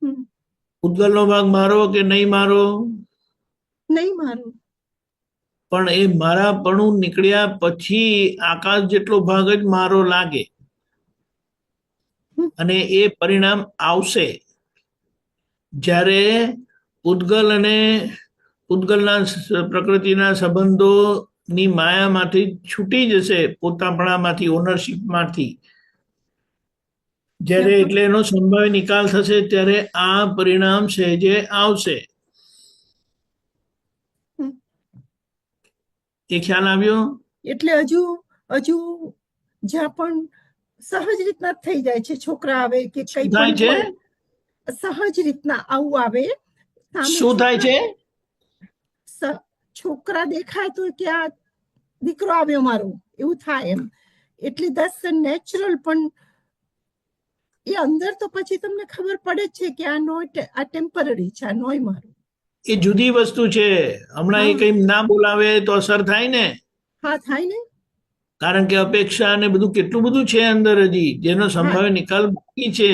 હમ.
ઉદ્ગલનો ભાગ મારો કે નહીં મારો,
નહીં મારું.
પણ એ મારાપણું નીકળ્યા પછી આકાશ જેટલો ભાગ જ મારો લાગે. અને એ પરિણામ આવશે જ્યારે ઉદ્ગલ અને ઉદ્ગલના પ્રકૃતિના સંબંધોની માયામાંથી છૂટી જશે, પોતાપણામાંથી, ઓનરશીપમાંથી. જ્યારે એટલે એનો સંભાવ્ય નિકાલ થશે ત્યારે આ પરિણામ સહેજે આવશે. એ ખ્યાલ આવ્યો?
એટલે હજુ જ્યાં પણ સહજ રીતના થઈ જાય છે, છોકરા આવે કે કઈ
થાય
પણ
છે?
હોય, સહજ રીતના આવું આવે સામે
શું થાય છે?
છોકરા દેખાય તો કે આ દીકરો આવ્યો મારો, એવું થાય એમ. એટલે દસ નેચરલ, પણ એ અંદર તો પછી તમને ખબર પડે છે કે આ ટેમ્પરરી છે, આ નોય મારું.
એ જુદી વસ્તુ છે. હમણાં એ કઈ ના બોલાવે તો અસર થાય ને.
હા, થાય ને.
કારણ કે અપેક્ષા ને બધું કેટલું બધું છે અંદર હજી, જેનો સંભાવ્ય નિકાલ બાકી છે.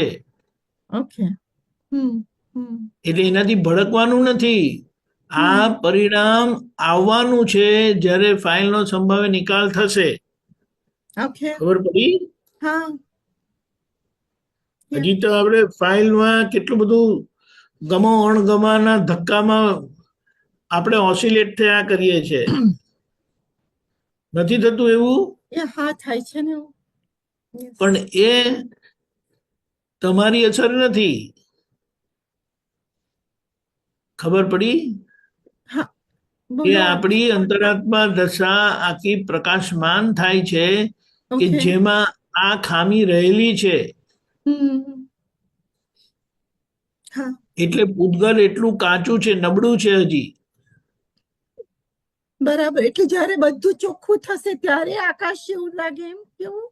ઓકે.
એટલે એનાથી ભડકવાનું નથી. આ પરિણામ આવવાનું છે જ્યારે ફાઇલનો સંભાવ્ય નિકાલ થશે.
ઓકે.
ખબર પડી?
હા.
હજી તો આપણે ફાઇલમાં કેટલું બધું ગમો અણગમાના ધક્કામાં આપણે ઓસિલેટ થયા કરીએ છીએ. નથી થતું એવું?
હા, થાય છે ને.
પણ એ તમારી અસર નથી. ખબર પડી? એ આપણી અંતરાત્મા દશા આખી પ્રકાશમાન થાય છે કે જેમાં આ ખામી રહેલી છે. એટલે પૂતગલ એટલું કાચું છે, નબળું છે હજી.
બરાબર. એટલે જ્યારે બધું ચોખ્ખું થશે ત્યારે આકાશ જેવું લાગે, એમ કેવું?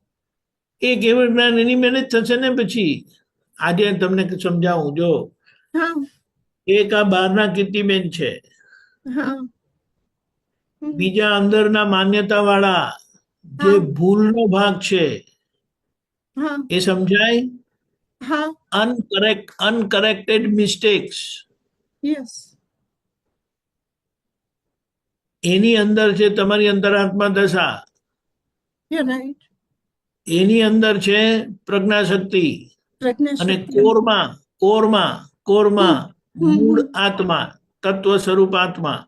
એ કેવળ જ્ઞાન એની મહેનત થશે ને પછી. આજે તમને સમજાવું જો. એક આ બહારના કીર્તિબેન છે, બીજા અંદરના માન્યતા વાળા જે ભૂલનો ભાગ છે, એ સમજાય? અનકરેક્ટેડ મિસ્ટેક્સ એની અંદર છે તમારી અંતરાત્મા દશા. એની અંદર છે પ્રજ્ઞાશક્તિ. અને કોરમાં મૂળ આત્મા, તત્વ સ્વરૂપ આત્મા.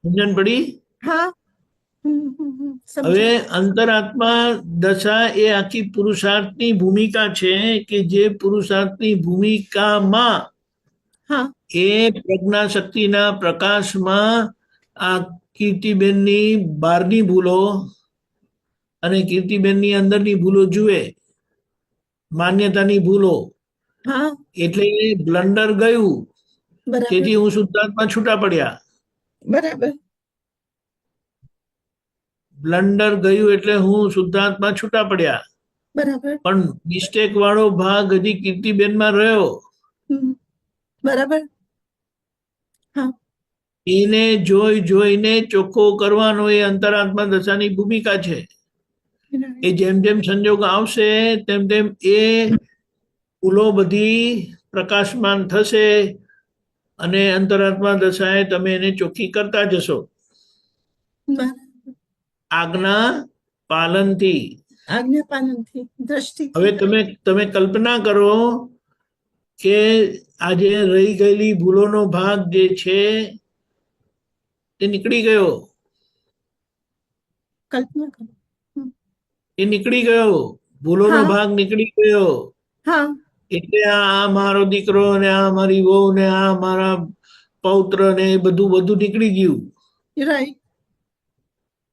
સમજણ પડી? હવે અંતરાત્મા દશા એ આખી પુરુષાર્થની ભૂમિકા છે કે જે પુરુષાર્થની ભૂમિકામાં એ પ્રજ્ઞાશક્તિના પ્રકાશમાં આ કીર્તિબેનની બહારની ભૂલો અને કીર્તિબેનની અંદરની ભૂલો જુએ, માન્યતાની ભૂલો. એટલે એ બ્લન્ડર ગયું, તેથી હું શુદ્ધાત્મા છૂટા પડ્યા.
બરાબર.
બ્લન્ડર ગયું એટલે હું શુદ્ધાત્મા છૂટા પડ્યા.
બરાબર.
પણ મિસ્ટેક વાળો ભાગ હજી કીર્તિબેનમાં રહ્યો.
બરાબર.
એને જોઈને ચોખ્ખો કરવાનો એ અંતરાત્મા દશાની ભૂમિકા છે. એ જેમ જેમ સંજોગ આવશે તેમ તેમ એ ભૂલો બધી પ્રકાશમાન થશે અને અંતરાત્મા દશાએ તમે એને ચોખ્ખી કરતા જશો. આજ્ઞા પાલનથી. હવે તમે કલ્પના કરો કે આજે રહી ગયેલી ભૂલોનો ભાગ જે છે તે નીકળી ગયો.
કલ્પના કરો.
એ નીકળી ગયો, ભૂલોનો
હા.
ભાગ નીકળી ગયો.
હા
એટલે આ મારો દીકરો ને આ મારી વહુ ને આ મારા પૌત્ર ને એ બધું નીકળી ગયું.
રાઈટ.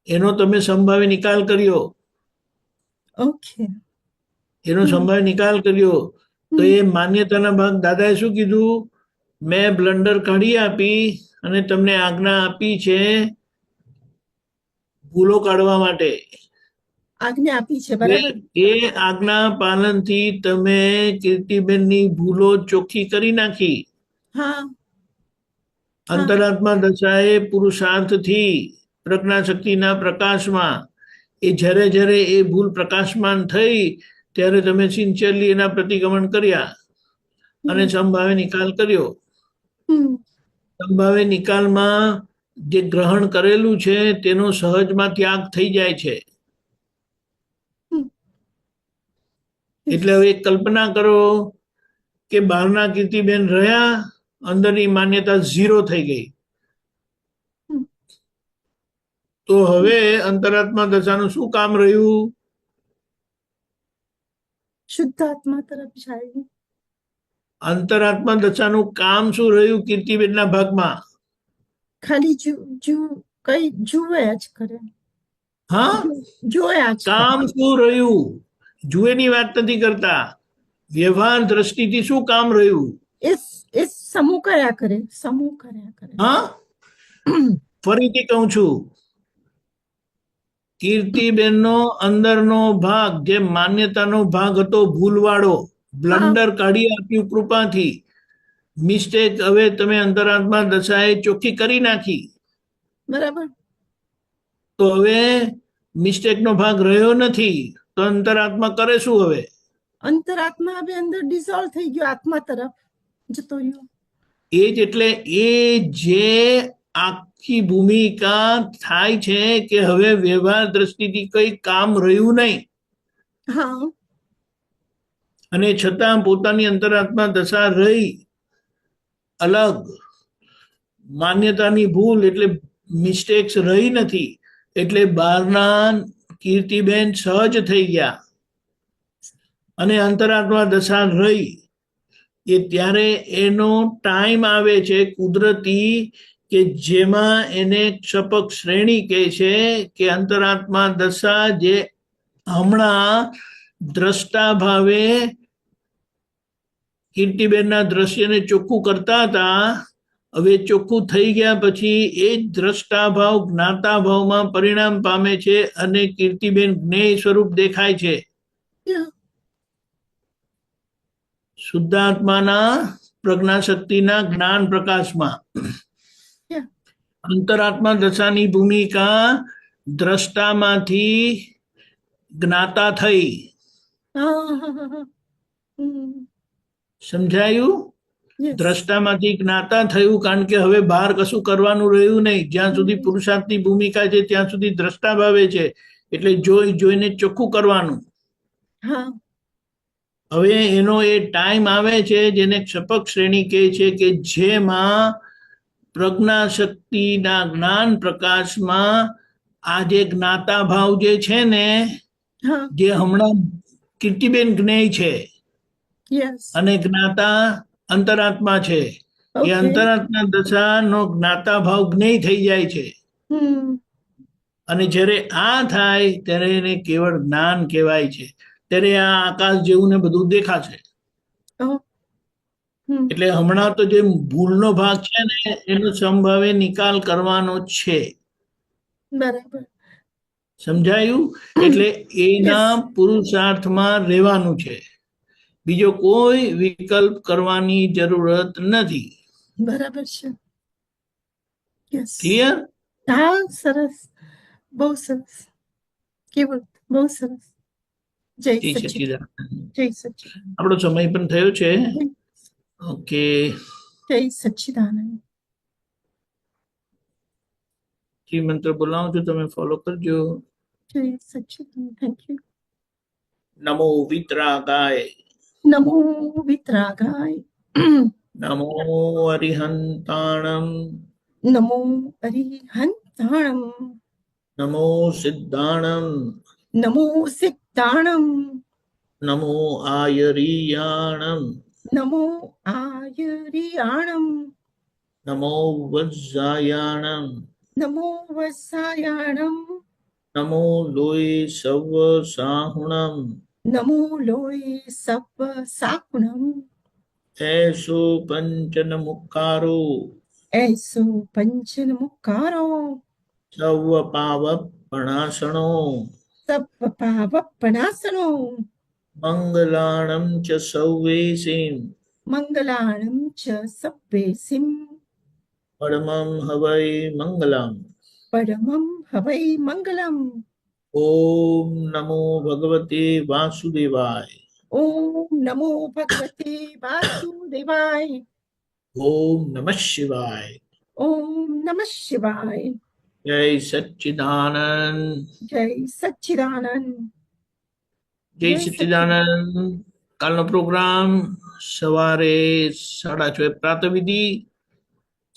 એનો તમે સંભાવી નિકાલ કર્યો.
ઓકે.
એનો સંભાવી નિકાલ કર્યો. તો એ માન્યતાના ભાગ દાદાએ શું કીધું? મેં બ્લન્ડર કાઢી આપી અને તમને આજ્ઞા આપી છે ભૂલો કાઢવા માટે.
આજ્ઞા આપી છે, બરાબર.
એ આજ્ઞા પાલનથી તમે કીર્તિબેનની ભૂલો ચોખ્ખી કરી નાખી.
હા.
અંતરાત્મા દશાએ પુરુષાર્થથી પ્રજ્ઞા શક્તિના પ્રકાશમાં એ જ્યારે જ્યારે એ ભૂલ પ્રકાશમાન થઈ ત્યારે તમે સિન્સિયરલી એના પ્રતિક્રમણ કર્યા અને સંભાવે નિકાલ કર્યો. સંભાવે નિકાલમાં જે ગ્રહણ કરેલું છે તેનો સહજમાં ત્યાગ થઈ જાય છે. એટલે હવે કલ્પના કરો કે બહારના કીર્તિબેન રહ્યા, અંદરની માન્યતા 0 થઈ ગઈ. તો હવે અંતરાત્મા દશાનું શું કામ રહ્યું?
શુદ્ધાત્મા તરફ જાય.
અંતરાત્મા દશાનું કામ શું રહ્યું કીર્તિબેનના ભાગમાં?
ખાલી કઈ જુએ જ કરે.
હા,
જોયા જ કરે.
કામ શું રહ્યું? જુએની વાત નથી કરતા, વ્યવહાર દ્રષ્ટિથી શું કામ રહ્યું?
એ સમૂહ કર્યા કરે, સમૂહ કર્યા કરે.
હા, ફરીથી કહું છું, કીર્તિબેનનો અંદરનો ભાગ જે માન્યતાનો ભાગ હતો ભૂલવાળો, બ્લન્ડર કાઢી આપ્યું કૃપાથી. મિસ્ટેક હવે તમે અંતરાત્મા દશાએ ચોખ્ખી કરી નાખી.
બરાબર.
તો હવે મિસ્ટેકનો ભાગ રહ્યો નથી. તો અંતરાત્મા કરે શું હવે?
અંતરાત્મા હવે અંદર ડિઝોલ્વ થઈ ગયો, આત્મા તરફ જતો રહ્યો.
એ જ એટલે એ જે આખી ભૂમિકા થાય છે કે હવે વ્યવહાર દ્રષ્ટિથી કઈ કામ રહ્યું નહીં.
હા.
અને છતાં પોતાની અંતરાત્મા દશા રહી અલગ. માન્યતાની ભૂલ એટલે મિસ્ટેક્સ રહી નથી. એટલે બહારના કીર્તિબેન સહજ થઈ ગયા અને અંતરાત્મા દશા રહી. એ ત્યારે એનો ટાઈમ આવે છે કુદરતી કે જેમાં એને ક્ષપક શ્રેણી કહે છે કે અંતરાત્મા દશા જે હમણાં દ્રષ્ટા ભાવે કીર્તિબેનના દ્રશ્યને ચોખ્ખું કરતા હતા, હવે ચોખ્ખું થઈ ગયા પછી એ જ દ્રષ્ટા ભાવ જ્ઞાતા ભાવમાં પરિણામ પામે છે અને કીર્તિબેન જ્ઞેય સ્વરૂપ દેખાય છે. શુદ્ધાત્માના પ્રજ્ઞા શક્તિના જ્ઞાન પ્રકાશમાં અંતરાત્મા દશાની ભૂમિકા દ્રષ્ટામાંથી જ્ઞાતા થઈ. સમજાયું? દ્રષ્ટામાંથી જ્ઞાતા થયું, કારણ કે હવે બહાર કશું કરવાનું રહ્યું નહીં. જ્યાં સુધી પુરુષાર્થની ભૂમિકા છે ત્યાં સુધી દ્રષ્ટા ભાવે છે, એટલે જોઈને ચોખ્ખું કરવાનું. હવે એનો એ ટાઈમ આવે છે જેને ક્ષપક શ્રેણી કહે છે કે જેમાં પ્રજ્ઞા શક્તિના જ્ઞાન પ્રકાશમાં આ જે જ્ઞાતા ભાવ જે છે ને, જે હમણાં કીર્તિબેન જ્ઞેય છે અને જ્ઞાતા અંતરાત્મા છે, એ અંતરાત્મા દશાનો જ્ઞાતા ભાવ જ્ઞેય થઈ જાય છે. અને જ્યારે આ થાય ત્યારે એને કેવળ જ્ઞાન કહેવાય છે. ત્યારે આ આકાશ જેવું ને બધું દેખાશે. એટલે હમણાં તો જે ભૂલનો ભાગ છે ને એનો સંભાવે નિકાલ કરવાનો છે.
બરાબર.
સમજાયું? એટલે એના પુરુષાર્થમાં રહેવાનું છે, બીજો કોઈ વિકલ્પ કરવાની જરૂરત નથી.
બરાબર છે.
ક્લિયર?
હા, સરસ, બહુ સરસ. કેવળ બહુ સરસ. જય સચ્ચિદાનંદ. જય સચ્ચિદાનંદ.
આપણો સમય પણ થયો છે. ઓકે,
જય સચ્ચિદાનંદ.
જે મંત્ર બોલાવું છું તમે ફોલો કરજો.
જય સચ્ચિદાનંદ. Thank you.
નમો વિતરાગાય.
નમો વિતરાગાય.
નમો અરિહંતાણમ.
નમો અરિહંતાણમ.
નમો સિદ્ધાણમ.
नमो सिक्ताणं
नमो आयरीयाणं
नमो आयर्याणं
नमो वज्रायाणं
नमो वसायाणं
नमो लोय सव साहुणं
नमो लोये सप्प साकुणं
ऐसो पंचन मुक्कारो
ऐसो पंचनमुक्कारो
सव पावपणासनो
सप्प पावपणासनो
मंगलाणं च सौवेसिं
मङ्गलाणं च सब्बेसिं
परमं हवै मंगलम्।
परमं हवै मङ्गलम्।
ओम नमो भगवते वासुदेवाय।
ॐ नमो भगवते वासुदेवाय।
ओम नमः शिवाय।
ॐ नमः शिवाय।
जय सच्चिदानंद।
जय सच्चिदानंद।
जय सच्चिदानंद। કાલનો પ્રોગ્રામ સવારે 6:30 પ્રાતઃવિધિ,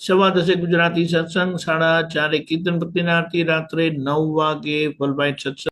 10:15 ગુજરાતી સત્સંગ, 4:30 કીર્તન ભક્તિના આરતી, રાત્રે 9 વાગે વર્લ્ડ વાઇડ સત્સંગ।